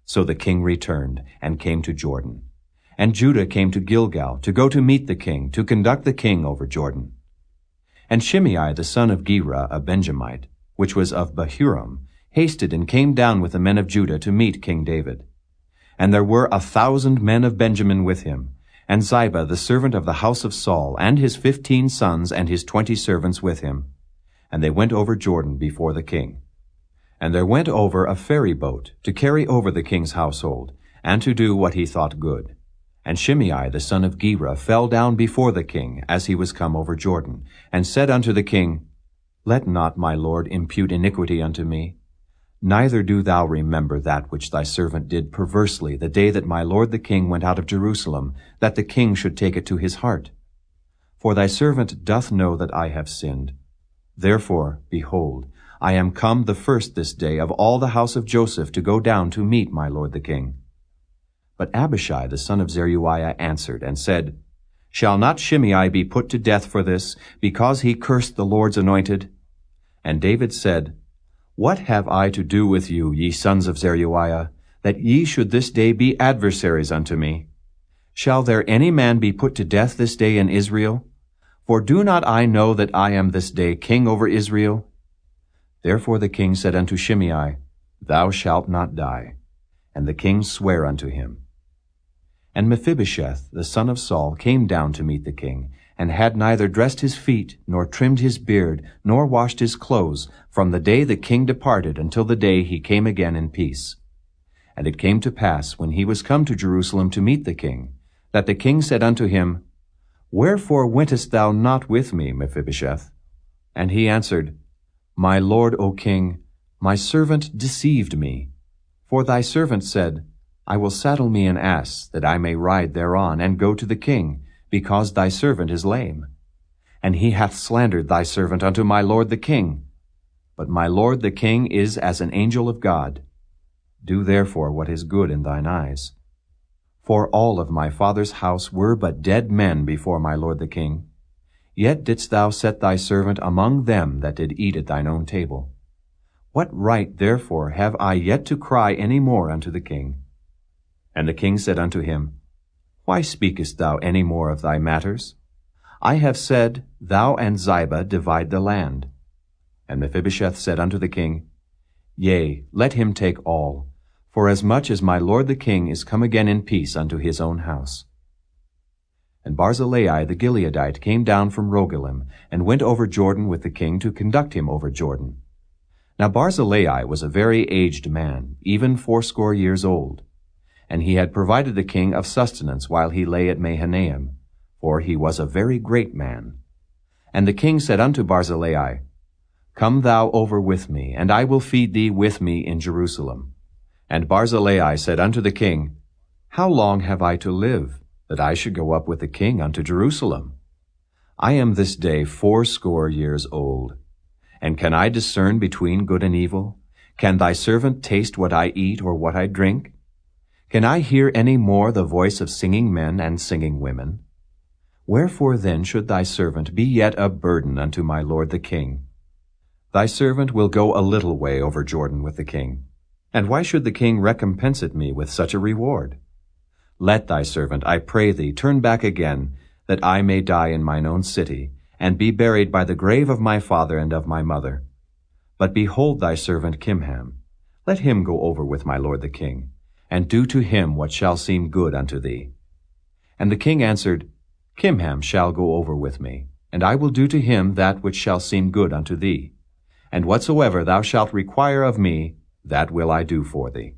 So the king returned, and came to Jordan. And Judah came to Gilgal to go to meet the king, to conduct the king over Jordan. And Shimei the son of Gera, a Benjamite, which was of Bahurim, hasted and came down with the men of Judah to meet King David. And there were 1,000 men of Benjamin with him, and Ziba the servant of the house of Saul, and his 15 sons and his 20 servants with him. And they went over Jordan before the king. And there went over a ferry boat to carry over the king's household, and to do what he thought good. And Shimei the son of Gera fell down before the king as he was come over Jordan, and said unto the king, Let not my lord impute iniquity unto me. Neither do thou remember that which thy servant did perversely the day that my lord the king went out of Jerusalem, that the king should take it to his heart. For thy servant doth know that I have sinned. Therefore, behold, I am come the first this day of all the house of Joseph to go down to meet my lord the king. But Abishai the son of Zeruiah answered and said, Shall not Shimei be put to death for this, because he cursed the Lord's anointed? And David said, What have I to do with you, ye sons of Zeruiah, that ye should this day be adversaries unto me? Shall there any man be put to death this day in Israel? For do not I know that I am this day king over Israel? Therefore the king said unto Shimei, Thou shalt not die. And the king sware unto him. And Mephibosheth, the son of Saul, came down to meet the king, and had neither dressed his feet, nor trimmed his beard, nor washed his clothes, from the day the king departed until the day he came again in peace. And it came to pass, when he was come to Jerusalem to meet the king, that the king said unto him, Wherefore wentest thou not with me, Mephibosheth? And he answered, My lord, O king, my servant deceived me. For thy servant said, I will saddle me an ass, that I may ride thereon, and go to the king, because thy servant is lame. And he hath slandered thy servant unto my lord the king. But my lord the king is as an angel of God. Do therefore what is good in thine eyes. For all of my father's house were but dead men before my lord the king. Yet didst thou set thy servant among them that did eat at thine own table. What right therefore have I yet to cry any more unto the king? And the king said unto him, Why speakest thou any more of thy matters? I have said, Thou and Ziba divide the land. And Mephibosheth said unto the king, Yea, let him take all, forasmuch as my lord the king is come again in peace unto his own house. And Barzillai the Gileadite came down from Rogelim, and went over Jordan with the king to conduct him over Jordan. Now Barzillai was a very aged man, even 80 years old. And he had provided the king of sustenance while he lay at Mahanaim, for he was a very great man. And the king said unto Barzillai, Come thou over with me, and I will feed thee with me in Jerusalem. And Barzillai said unto the king, How long have I to live, that I should go up with the king unto Jerusalem? I am this day 80 years old. And can I discern between good and evil? Can thy servant taste what I eat or what I drink? Can I hear any more the voice of singing men and singing women? Wherefore then should thy servant be yet a burden unto my lord the king? Thy servant will go a little way over Jordan with the king. And why should the king recompense it me with such a reward? Let thy servant, I pray thee, turn back again, that I may die in mine own city, and be buried by the grave of my father and of my mother. But behold thy servant Kimham. Let him go over with my lord the king, and do to him what shall seem good unto thee. And the king answered, Kimham shall go over with me, and I will do to him that which shall seem good unto thee. And whatsoever thou shalt require of me, that will I do for thee.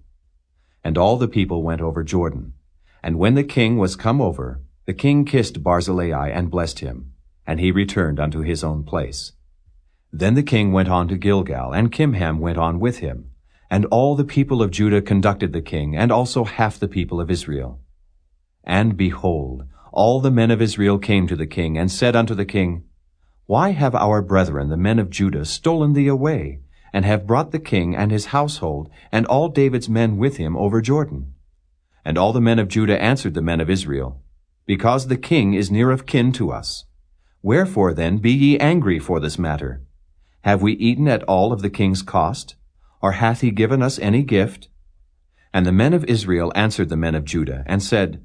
And all the people went over Jordan. And when the king was come over, the king kissed Barzillai and blessed him, and he returned unto his own place. Then the king went on to Gilgal, and Kimham went on with him. And all the people of Judah conducted the king, and also half the people of Israel. And behold, all the men of Israel came to the king, and said unto the king, Why have our brethren, the men of Judah, stolen thee away, and have brought the king and his household, and all David's men with him over Jordan? And all the men of Judah answered the men of Israel, Because the king is near of kin to us. Wherefore then be ye angry for this matter? Have we eaten at all of the king's cost? Or hath he given us any gift? And the men of Israel answered the men of Judah, and said,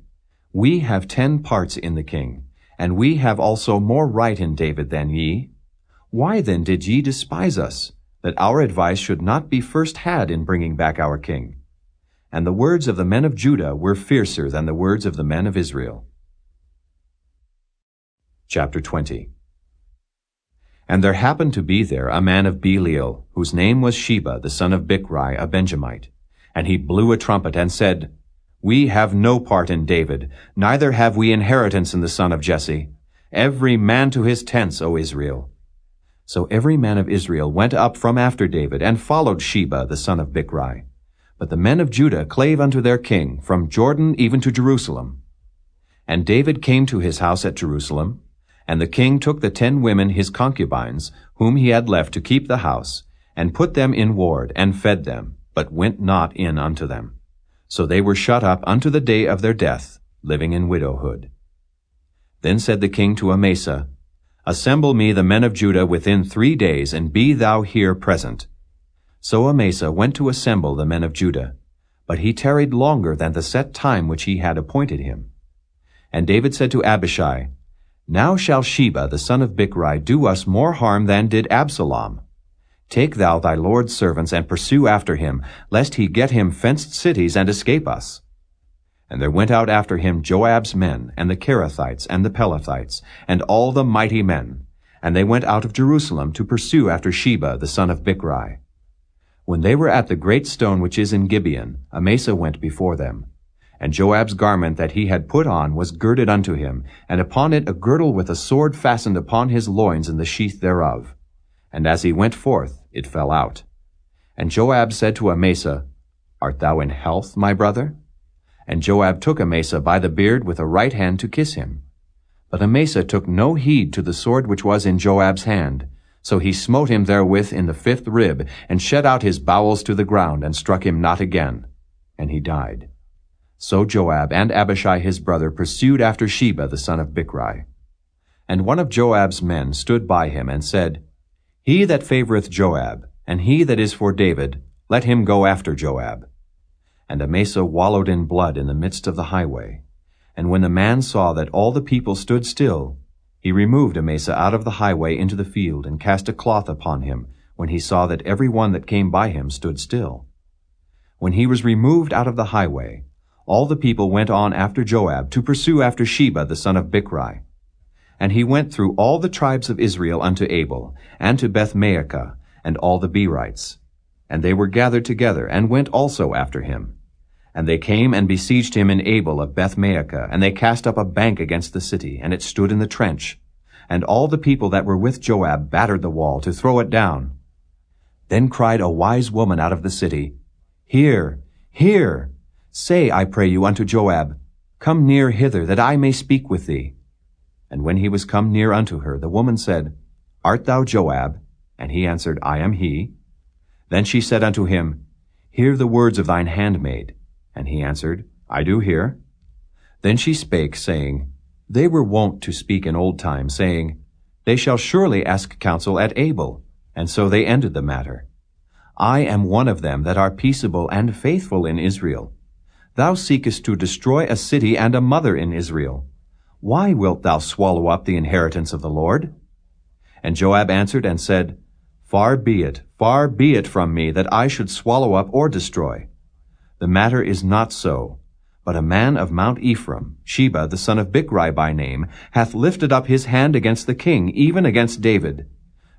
We have 10 parts in the king, and we have also more right in David than ye. Why then did ye despise us, that our advice should not be first had in bringing back our king? And the words of the men of Judah were fiercer than the words of the men of Israel. Chapter 20. And there happened to be there a man of Belial, whose name was Sheba, the son of Bichri, a Benjamite. And he blew a trumpet and said, We have no part in David, neither have we inheritance in the son of Jesse. Every man to his tents, O Israel. So every man of Israel went up from after David, and followed Sheba, the son of Bichri. But the men of Judah clave unto their king, from Jordan even to Jerusalem. And David came to his house at Jerusalem, and the king took the 10 women his concubines, whom he had left to keep the house, and put them in ward, and fed them, but went not in unto them. So they were shut up unto the day of their death, living in widowhood. Then said the king to Amasa, Assemble me the men of Judah within 3 days, and be thou here present. So Amasa went to assemble the men of Judah, but he tarried longer than the set time which he had appointed him. And David said to Abishai, Now shall Sheba the son of Bichri do us more harm than did Absalom. Take thou thy Lord's servants, and pursue after him, lest he get him fenced cities and escape us. And there went out after him Joab's men, and the Kerethites, and the Pelethites, and all the mighty men. And they went out of Jerusalem to pursue after Sheba the son of Bichri. When they were at the great stone which is in Gibeon, Amasa went before them. And Joab's garment that he had put on was girded unto him, and upon it a girdle with a sword fastened upon his loins in the sheath thereof. And as he went forth, it fell out. And Joab said to Amasa, Art thou in health, my brother? And Joab took Amasa by the beard with a right hand to kiss him. But Amasa took no heed to the sword which was in Joab's hand. So he smote him therewith in the 5th rib, and shed out his bowels to the ground, and struck him not again. And he died. So Joab and Abishai his brother pursued after Sheba the son of Bichri. And one of Joab's men stood by him, and said, He that favoureth Joab, and he that is for David, let him go after Joab. And Amasa wallowed in blood in the midst of the highway. And when the man saw that all the people stood still, he removed Amasa out of the highway into the field, and cast a cloth upon him, when he saw that every one that came by him stood still. When he was removed out of the highway, all the people went on after Joab to pursue after Sheba the son of Bichri. And he went through all the tribes of Israel unto Abel, and to Beth-maachah, and all the Berites. And they were gathered together, and went also after him. And they came and besieged him in Abel of Beth-maachah, and they cast up a bank against the city, and it stood in the trench. And all the people that were with Joab battered the wall to throw it down. Then cried a wise woman out of the city, Hear, hear! Say, I pray you, unto Joab, Come near hither, that I may speak with thee. And when he was come near unto her, the woman said, Art thou Joab? And he answered, I am he. Then she said unto him, Hear the words of thine handmaid. And he answered, I do hear. Then she spake, saying, They were wont to speak in old time, saying, They shall surely ask counsel at Abel. And so they ended the matter. I am one of them that are peaceable and faithful in Israel. Thou seekest to destroy a city and a mother in Israel. Why wilt thou swallow up the inheritance of the Lord? And Joab answered and said, far be it from me that I should swallow up or destroy. The matter is not so, but a man of Mount Ephraim, Sheba the son of Bichri by name, hath lifted up his hand against the king, even against David.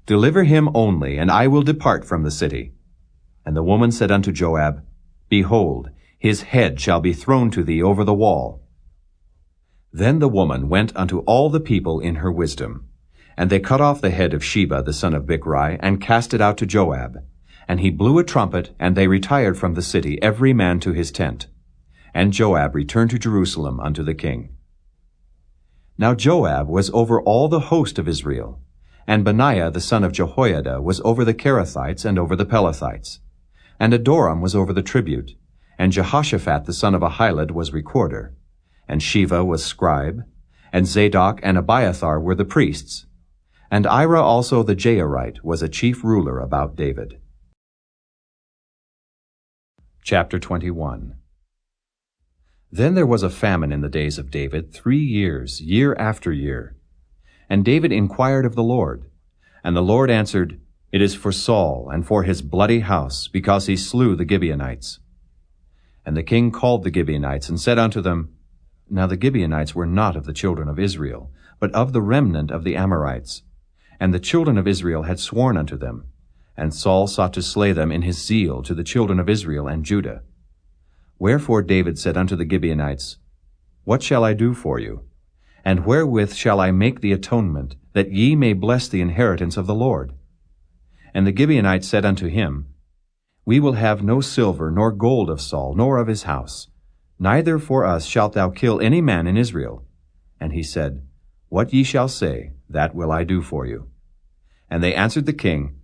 Deliver him only, and I will depart from the city. And the woman said unto Joab, Behold, his head shall be thrown to thee over the wall. Then the woman went unto all the people in her wisdom. And they cut off the head of Sheba the son of Bichri, and cast it out to Joab. And he blew a trumpet, and they retired from the city, every man to his tent. And Joab returned to Jerusalem unto the king. Now Joab was over all the host of Israel, and Benaiah the son of Jehoiada was over the Kerethites and over the Pelethites. And Adoram was over the tribute, and Jehoshaphat the son of Ahilud was recorder, and Sheva was scribe, and Zadok and Abiathar were the priests, and Ira also the Jairite was a chief ruler about David. Chapter 21. Then there was a famine in the days of David 3 years, year after year. And David inquired of the Lord. And the Lord answered, It is for Saul and for his bloody house, because he slew the Gibeonites. And the king called the Gibeonites and said unto them, Now the Gibeonites were not of the children of Israel, but of the remnant of the Amorites. And the children of Israel had sworn unto them. And Saul sought to slay them in his zeal to the children of Israel and Judah. Wherefore David said unto the Gibeonites, What shall I do for you? And wherewith shall I make the atonement, that ye may bless the inheritance of the Lord? And the Gibeonites said unto him, We will have no silver nor gold of Saul, nor of his house. Neither for us shalt thou kill any man in Israel. And he said, What ye shall say, that will I do for you. And they answered the king,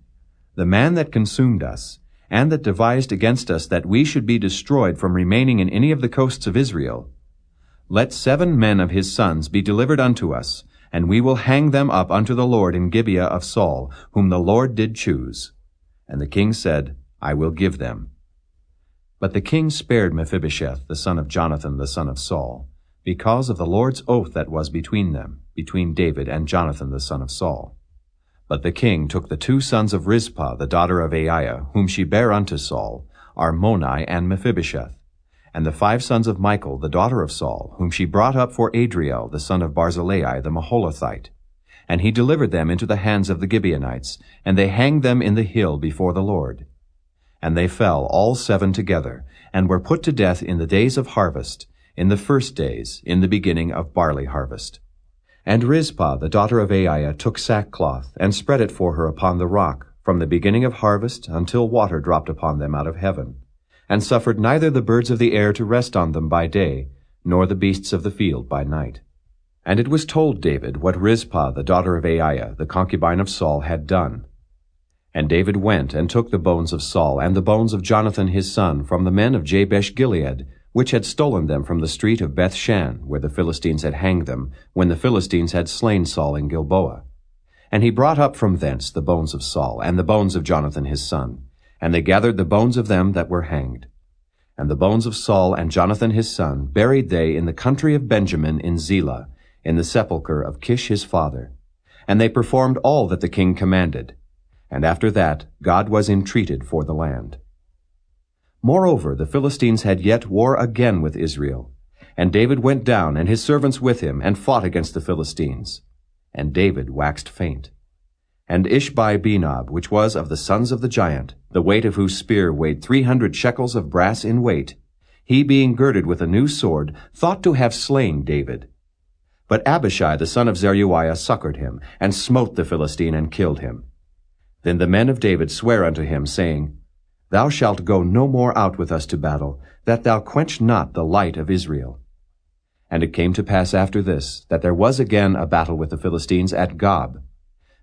The man that consumed us, and that devised against us that we should be destroyed from remaining in any of the coasts of Israel, let 7 men of his sons be delivered unto us, and we will hang them up unto the Lord in Gibeah of Saul, whom the Lord did choose. And the king said, I will give them. But the king spared Mephibosheth, the son of Jonathan, the son of Saul, because of the Lord's oath that was between them, between David and Jonathan, the son of Saul. But the king took the 2 sons of Rizpah, the daughter of Aiah, whom she bare unto Saul, Armoni and Mephibosheth, and the 5 sons of Michal, the daughter of Saul, whom she brought up for Adriel, the son of Barzillai, the Maholathite. And he delivered them into the hands of the Gibeonites, and they hanged them in the hill before the Lord. And they fell all 7 together, and were put to death in the days of harvest, in the first days, in the beginning of barley harvest. And Rizpah, the daughter of Aiah, took sackcloth, and spread it for her upon the rock, from the beginning of harvest until water dropped upon them out of heaven, and suffered neither the birds of the air to rest on them by day, nor the beasts of the field by night. And it was told David what Rizpah, the daughter of Aiah, the concubine of Saul, had done. And David went and took the bones of Saul and the bones of Jonathan his son from the men of Jabesh-Gilead, which had stolen them from the street of Beth-shan, where the Philistines had hanged them, when the Philistines had slain Saul in Gilboa. And he brought up from thence the bones of Saul and the bones of Jonathan his son, and they gathered the bones of them that were hanged. And the bones of Saul and Jonathan his son buried they in the country of Benjamin in Zelah, in the sepulchre of Kish his father. And they performed all that the king commanded. And after that God was entreated for the land. Moreover, the Philistines had yet war again with Israel. And David went down, and his servants with him, and fought against the Philistines. And David waxed faint. And Ishbi-Benob, which was of the sons of the giant, the weight of whose spear weighed 300 shekels of brass in weight, he being girded with a new sword, thought to have slain David. But Abishai the son of Zeruiah succored him, and smote the Philistine, and killed him. Then the men of David sware unto him, saying, Thou shalt go no more out with us to battle, that thou quench not the light of Israel. And it came to pass after this, that there was again a battle with the Philistines at Gob.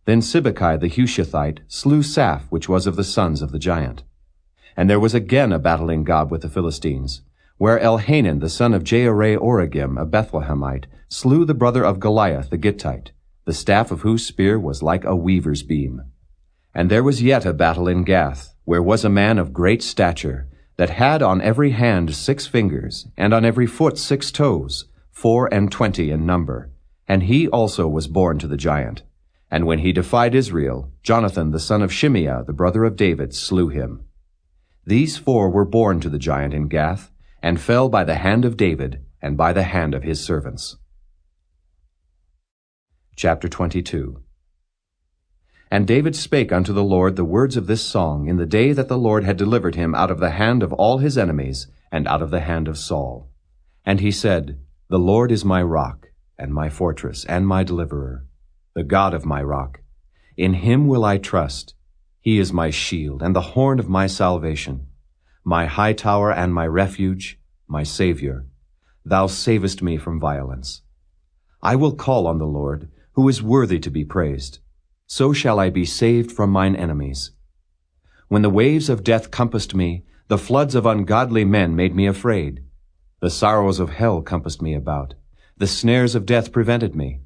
Then Sibbecai the Hushathite slew Saph, which was of the sons of the giant. And there was again a battle in Gob with the Philistines, where Elhanan the son of Jehoram-origim, a Bethlehemite, slew the brother of Goliath the Gittite, the staff of whose spear was like a weaver's beam. And there was yet a battle in Gath, where was a man of great stature, that had on every hand 6 fingers, and on every foot 6 toes, 24 in number. And he also was born to the giant. And when he defied Israel, Jonathan the son of Shimeah, the brother of David, slew him. These 4 were born to the giant in Gath, and fell by the hand of David, and by the hand of his servants. Chapter 22. And David spake unto the Lord the words of this song in the day that the Lord had delivered him out of the hand of all his enemies, and out of the hand of Saul. And he said, The Lord is my rock, and my fortress, and my deliverer, the God of my rock. In him will I trust. He is my shield, and the horn of my salvation, my high tower and my refuge, my Savior. Thou savest me from violence. I will call on the Lord, who is worthy to be praised. So shall I be saved from mine enemies. When the waves of death compassed me, the floods of ungodly men made me afraid. The sorrows of hell compassed me about. The snares of death prevented me.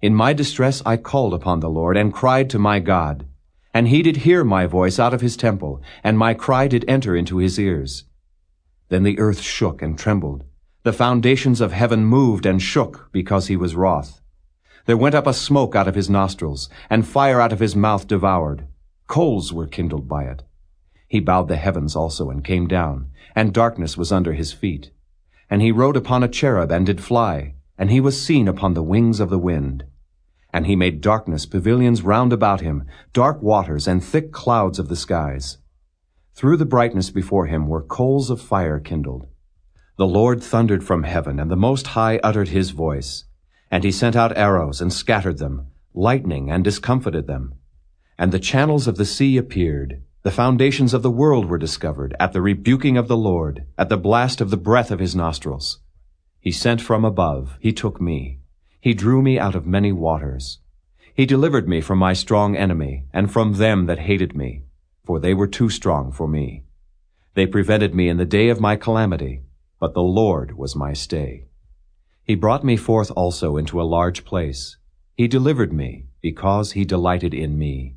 In my distress I called upon the Lord, and cried to my God. And he did hear my voice out of his temple, and my cry did enter into his ears. Then the earth shook and trembled. The foundations of heaven moved and shook because he was wroth. There went up a smoke out of his nostrils, and fire out of his mouth devoured. Coals were kindled by it. He bowed the heavens also and came down, and darkness was under his feet. And he rode upon a cherub and did fly, and he was seen upon the wings of the wind. And he made darkness pavilions round about him, dark waters and thick clouds of the skies. Through the brightness before him were coals of fire kindled. The Lord thundered from heaven, and the Most High uttered his voice. And he sent out arrows and scattered them, lightning and discomfited them. And the channels of the sea appeared. The foundations of the world were discovered at the rebuking of the Lord, at the blast of the breath of his nostrils. He sent from above, he took me. He drew me out of many waters. He delivered me from my strong enemy, and from them that hated me, for they were too strong for me. They prevented me in the day of my calamity, but the Lord was my stay. He brought me forth also into a large place. He delivered me, because he delighted in me.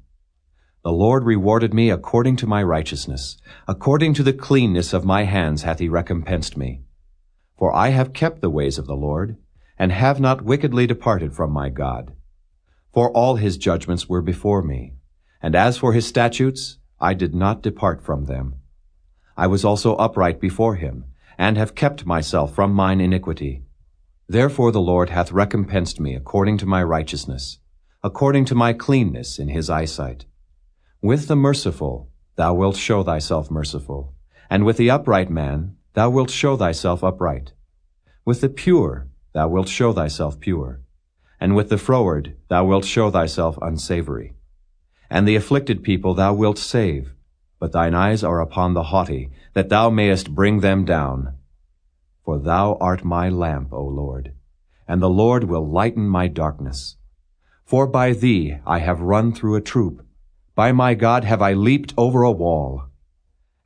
The Lord rewarded me according to my righteousness. According to the cleanness of my hands hath he recompensed me. For I have kept the ways of the Lord, and have not wickedly departed from my God. For all his judgments were before me, and as for his statutes, I did not depart from them. I was also upright before him, and have kept myself from mine iniquity. Therefore the Lord hath recompensed me according to my righteousness, according to my cleanness in his eyesight. With the merciful thou wilt show thyself merciful, and with the upright man thou wilt show thyself upright. With the pure thou wilt show thyself pure, and with the froward thou wilt show thyself unsavory. And the afflicted people thou wilt save, but thine eyes are upon the haughty, that thou mayest bring them down. For thou art my lamp, O Lord, and the Lord will lighten my darkness. For by thee I have run through a troop, by my God have I leaped over a wall.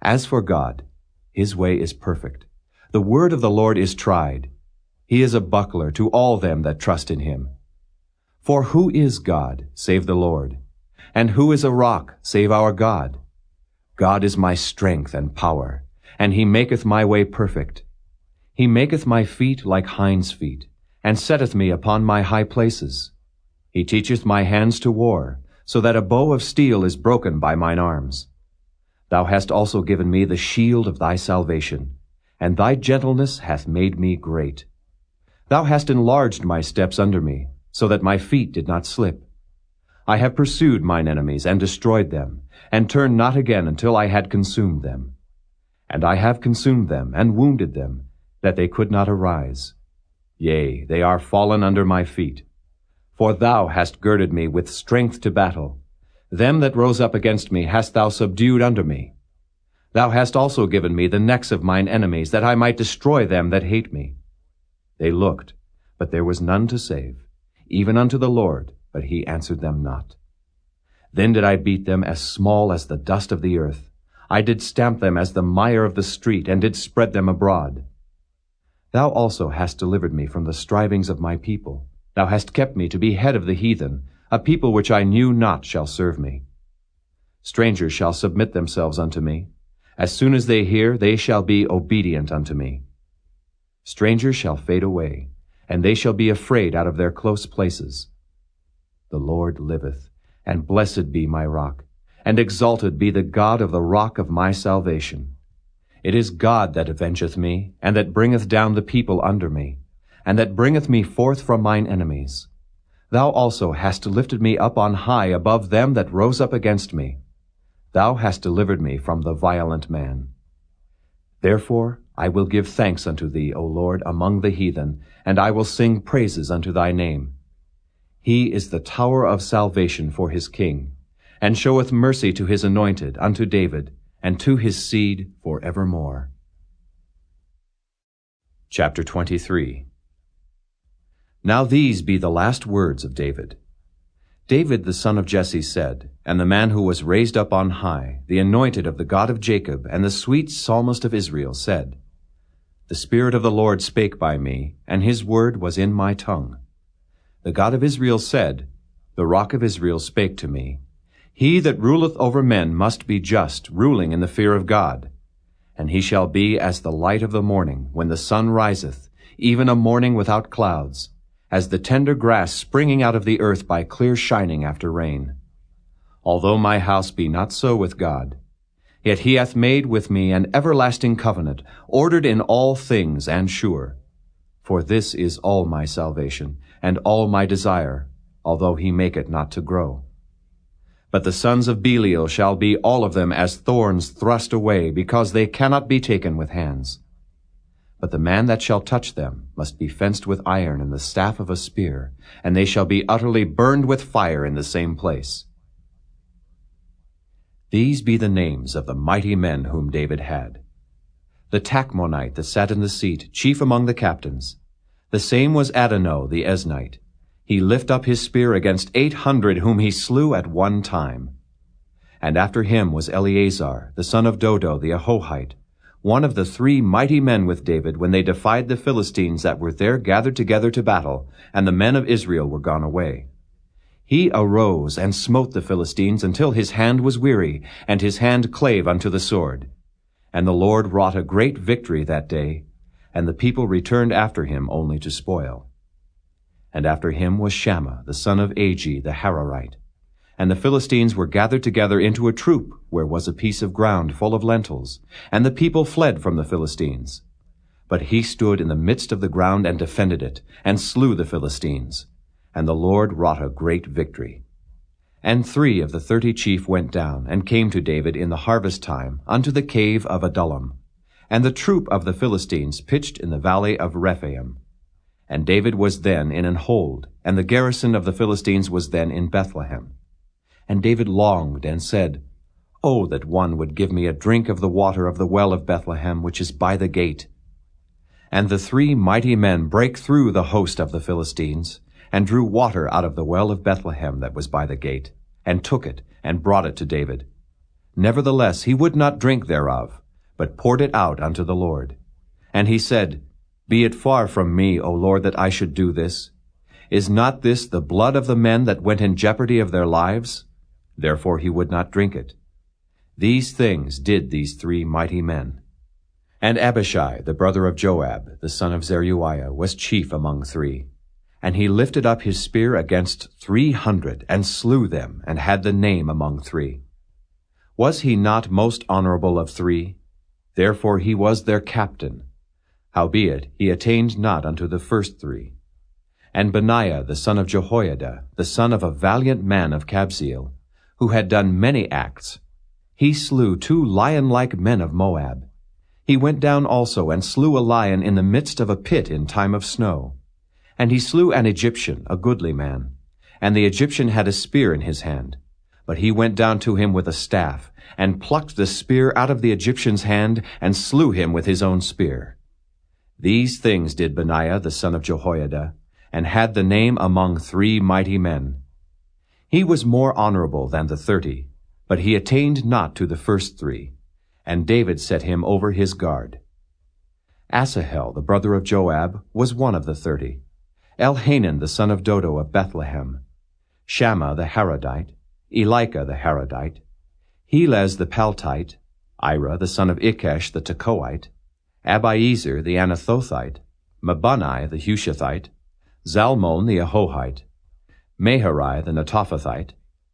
As for God, his way is perfect. The word of the Lord is tried. He is a buckler to all them that trust in him. For who is God, save the Lord? And who is a rock, save our God? God is my strength and power, and he maketh my way perfect. He maketh my feet like hinds' feet, and setteth me upon my high places. He teacheth my hands to war, so that a bow of steel is broken by mine arms. Thou hast also given me the shield of thy salvation, and thy gentleness hath made me great. Thou hast enlarged my steps under me, so that my feet did not slip. I have pursued mine enemies and destroyed them, and turned not again until I had consumed them. And I have consumed them, and wounded them, that they could not arise. Yea, they are fallen under my feet. For thou hast girded me with strength to battle. Them that rose up against me hast thou subdued under me. Thou hast also given me the necks of mine enemies, that I might destroy them that hate me. They looked, but there was none to save, even unto the Lord, but he answered them not. Then did I beat them as small as the dust of the earth. I did stamp them as the mire of the street, and did spread them abroad. Thou also hast delivered me from the strivings of my people. Thou hast kept me to be head of the heathen. A people which I knew not shall serve me. Strangers shall submit themselves unto me. As soon as they hear, they shall be obedient unto me. Strangers shall fade away, and they shall be afraid out of their close places. The Lord liveth, and blessed be my rock, and exalted be the God of the rock of my salvation. It is God that avengeth me, and that bringeth down the people under me, and that bringeth me forth from mine enemies. Thou also hast lifted me up on high above them that rose up against me. Thou hast delivered me from the violent man. Therefore I will give thanks unto thee, O Lord, among the heathen, and I will sing praises unto thy name. He is the tower of salvation for his king, and showeth mercy to his anointed, unto David, and to his seed for evermore. Chapter 23. Now these be the last words of David. David the son of Jesse said, and the man who was raised up on high, the anointed of the God of Jacob, and the sweet psalmist of Israel, said, The Spirit of the Lord spake by me, and his word was in my tongue. The God of Israel said, The rock of Israel spake to me, He that ruleth over men must be just, ruling in the fear of God. And he shall be as the light of the morning, when the sun riseth, even a morning without clouds, as the tender grass springing out of the earth by clear shining after rain. Although my house be not so with God, yet he hath made with me an everlasting covenant, ordered in all things and sure. For this is all my salvation, and all my desire, although he make it not to grow. But the sons of Belial shall be all of them as thorns thrust away, because they cannot be taken with hands. But the man that shall touch them must be fenced with iron and the staff of a spear, and they shall be utterly burned with fire in the same place. These be the names of the mighty men whom David had. The Tachmonite that sat in the seat, chief among the captains. The same was Adonai the Eznite. He lift up his spear against 800 whom he slew at one time. And after him was Eleazar, the son of Dodo the Ahohite, one of the 3 mighty men with David when they defied the Philistines that were there gathered together to battle, and the men of Israel were gone away. He arose and smote the Philistines until his hand was weary, and his hand clave unto the sword. And the Lord wrought a great victory that day, and the people returned after him only to spoil. And after him was Shammah, the son of Agi, the Hararite. And the Philistines were gathered together into a troop, where was a piece of ground full of lentils, and the people fled from the Philistines. But he stood in the midst of the ground and defended it, and slew the Philistines. And the Lord wrought a great victory. And 3 of the 30 chief went down, and came to David in the harvest time unto the cave of Adullam. And the troop of the Philistines pitched in the valley of Rephaim. And David was then in an hold, and the garrison of the Philistines was then in Bethlehem. And David longed and said, Oh, that one would give me a drink of the water of the well of Bethlehem, which is by the gate. And the 3 mighty men brake through the host of the Philistines, and drew water out of the well of Bethlehem that was by the gate, and took it, and brought it to David. Nevertheless he would not drink thereof, but poured it out unto the Lord. And he said, Be it far from me, O Lord, that I should do this. Is not this the blood of the men that went in jeopardy of their lives? Therefore he would not drink it. These things did these 3 mighty men. And Abishai, the brother of Joab, the son of Zeruiah, was chief among 3. And he lifted up his spear against 300, and slew them, and had the name among 3. Was he not most honorable of 3? Therefore he was their captain. Howbeit he attained not unto the first 3. And Benaiah the son of Jehoiada, the son of a valiant man of Kabzeel, who had done many acts, he slew 2 lion-like men of Moab. He went down also and slew a lion in the midst of a pit in time of snow. And he slew an Egyptian, a goodly man. And the Egyptian had a spear in his hand. But he went down to him with a staff, and plucked the spear out of the Egyptian's hand, and slew him with his own spear. These things did Benaiah the son of Jehoiada, and had the name among 3 mighty men. He was more honorable than the 30, but he attained not to the first 3, and David set him over his guard. Asahel, the brother of Joab, was one of the 30. Elhanan, the son of Dodo of Bethlehem. Shammah the Haradite, Elika the Haradite, Helez the Paltite, Ira the son of Ikesh the Tekoite, Abiezer the Anathothite, Mabunai the Hushathite, Zalmon the Ahohite, Meharai the Netophathite,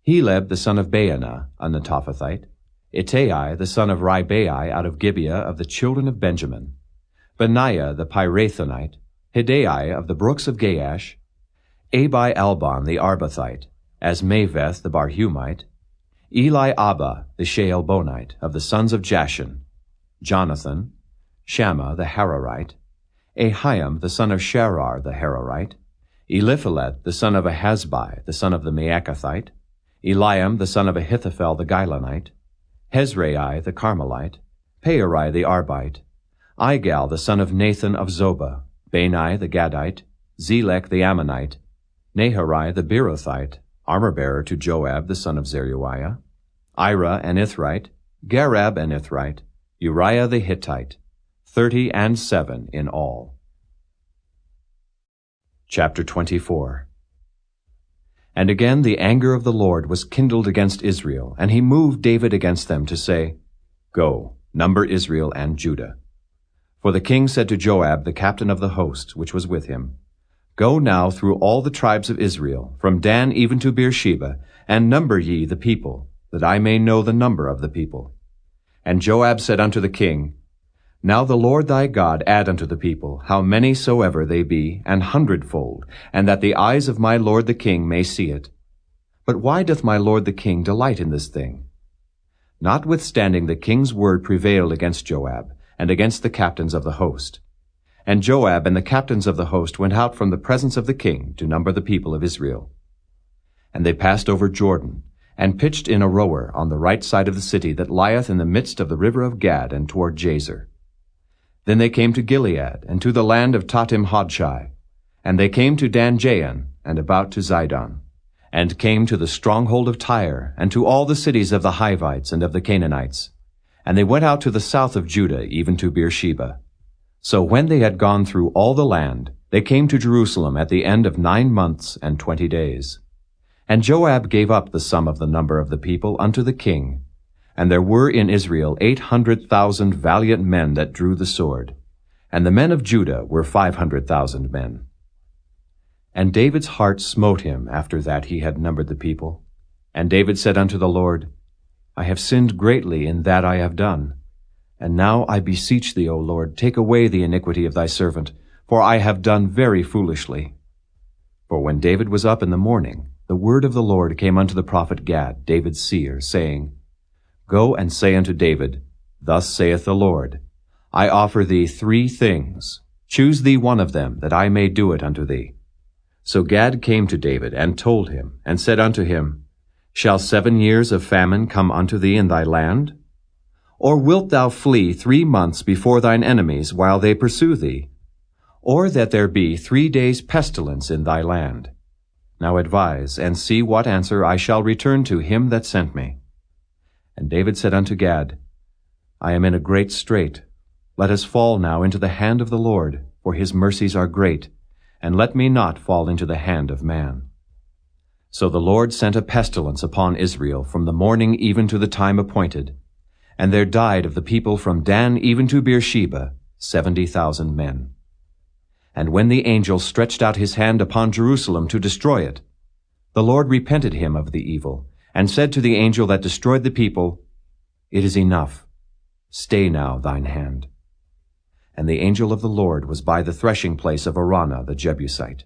Heleb the son of Baanah, a Netophathite, Ittai the son of Ribai out of Gibeah of the children of Benjamin, Benaiah the Pirathonite, Hidai of the brooks of Gaash, Abi Alban the Arbathite, Asmaveth the Barhumite, Eli Abba the Shaalbonite of the sons of Jashan, Jonathan, Shammah the Hararite, Ahiam the son of Sharar the Hararite, Eliphalet the son of Ahasbai the son of the Maacathite, Eliam the son of Ahithophel the Gilonite, Hezrai the Carmelite, Peori the Arbite, Igal the son of Nathan of Zobah, Bani the Gadite, Zelek the Ammonite, Naharai the Beerothite, armor-bearer to Joab the son of Zeruiah, Ira an Ithrite, Garab an Ithrite, Uriah the Hittite, 37 in all. Chapter 24. And again the anger of the Lord was kindled against Israel, and he moved David against them to say, Go, number Israel and Judah. For the king said to Joab, the captain of the host, which was with him, Go now through all the tribes of Israel, from Dan even to Beersheba, and number ye the people, that I may know the number of the people. And Joab said unto the king, Now the Lord thy God add unto the people, how many soever they be, an hundredfold, and that the eyes of my lord the king may see it. But why doth my lord the king delight in this thing? Notwithstanding the king's word prevailed against Joab, and against the captains of the host. And Joab and the captains of the host went out from the presence of the king to number the people of Israel. And they passed over Jordan, and pitched in a rower on the right side of the city that lieth in the midst of the river of Gad and toward Jazer. Then they came to Gilead, and to the land of Tahtim-Hodshai. And they came to Dan-Jaan, and about to Zidon, and came to the stronghold of Tyre, and to all the cities of the Hivites and of the Canaanites. And they went out to the south of Judah, even to Beersheba. So when they had gone through all the land, they came to Jerusalem at the end of 9 months and 20 days. And Joab gave up the sum of the number of the people unto the king. And there were in Israel 800,000 valiant men that drew the sword. And the men of Judah were 500,000 men. And David's heart smote him after that he had numbered the people. And David said unto the Lord, I have sinned greatly in that I have done. And now I beseech thee, O Lord, take away the iniquity of thy servant, for I have done very foolishly. For when David was up in the morning, the word of the Lord came unto the prophet Gad, David's seer, saying, Go and say unto David, Thus saith the Lord, I offer thee 3 things. Choose thee one of them, that I may do it unto thee. So Gad came to David, and told him, and said unto him, Shall 7 years of famine come unto thee in thy land? Or wilt thou flee 3 months before thine enemies while they pursue thee? Or that there be 3 days' pestilence in thy land? Now advise, and see what answer I shall return to him that sent me. And David said unto Gad, I am in a great strait. Let us fall now into the hand of the Lord, for his mercies are great, and let me not fall into the hand of man. So the Lord sent a pestilence upon Israel from the morning even to the time appointed, and there died of the people from Dan even to Beersheba 70,000 men. And when the angel stretched out his hand upon Jerusalem to destroy it, the Lord repented him of the evil, and said to the angel that destroyed the people, It is enough. Stay now thine hand. And the angel of the Lord was by the threshing place of Araunah the Jebusite.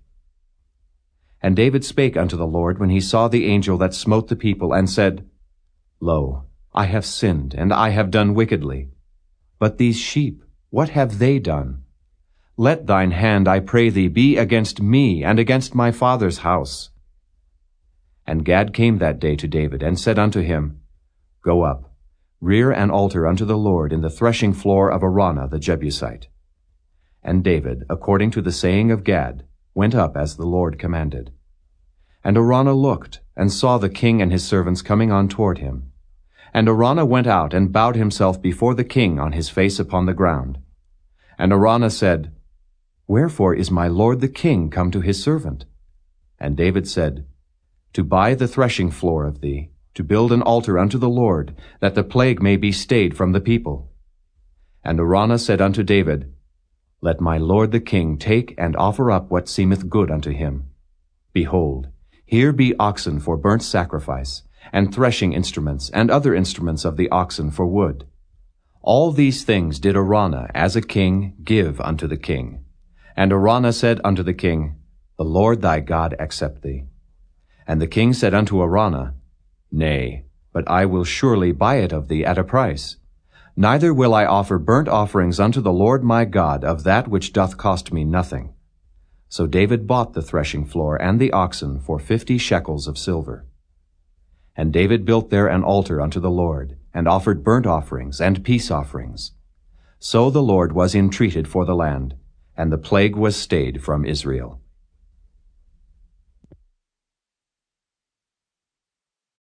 And David spake unto the Lord when he saw the angel that smote the people, and said, Lo, I have sinned, and I have done wickedly. But these sheep, what have they done? Let thine hand, I pray thee, be against me and against my father's house. And Gad came that day to David, and said unto him, Go up, rear an altar unto the Lord in the threshing floor of Araunah the Jebusite. And David, according to the saying of Gad, went up as the Lord commanded. And Araunah looked, and saw the king and his servants coming on toward him. And Araunah went out and bowed himself before the king on his face upon the ground. And Araunah said, Wherefore is my lord the king come to his servant? And David said, To buy the threshing floor of thee, to build an altar unto the Lord, that the plague may be stayed from the people. And Araunah said unto David, Let my lord the king take and offer up what seemeth good unto him. Behold, here be oxen for burnt sacrifice, and threshing instruments, and other instruments of the oxen for wood. All these things did Araunah, as a king, give unto the king. And Araunah said unto the king, The Lord thy God accept thee. And the king said unto Araunah, Nay, but I will surely buy it of thee at a price. Neither will I offer burnt offerings unto the Lord my God of that which doth cost me nothing. So David bought the threshing floor and the oxen for 50 shekels of silver. And David built there an altar unto the Lord, and offered burnt offerings and peace offerings. So the Lord was entreated for the land, and the plague was stayed from Israel.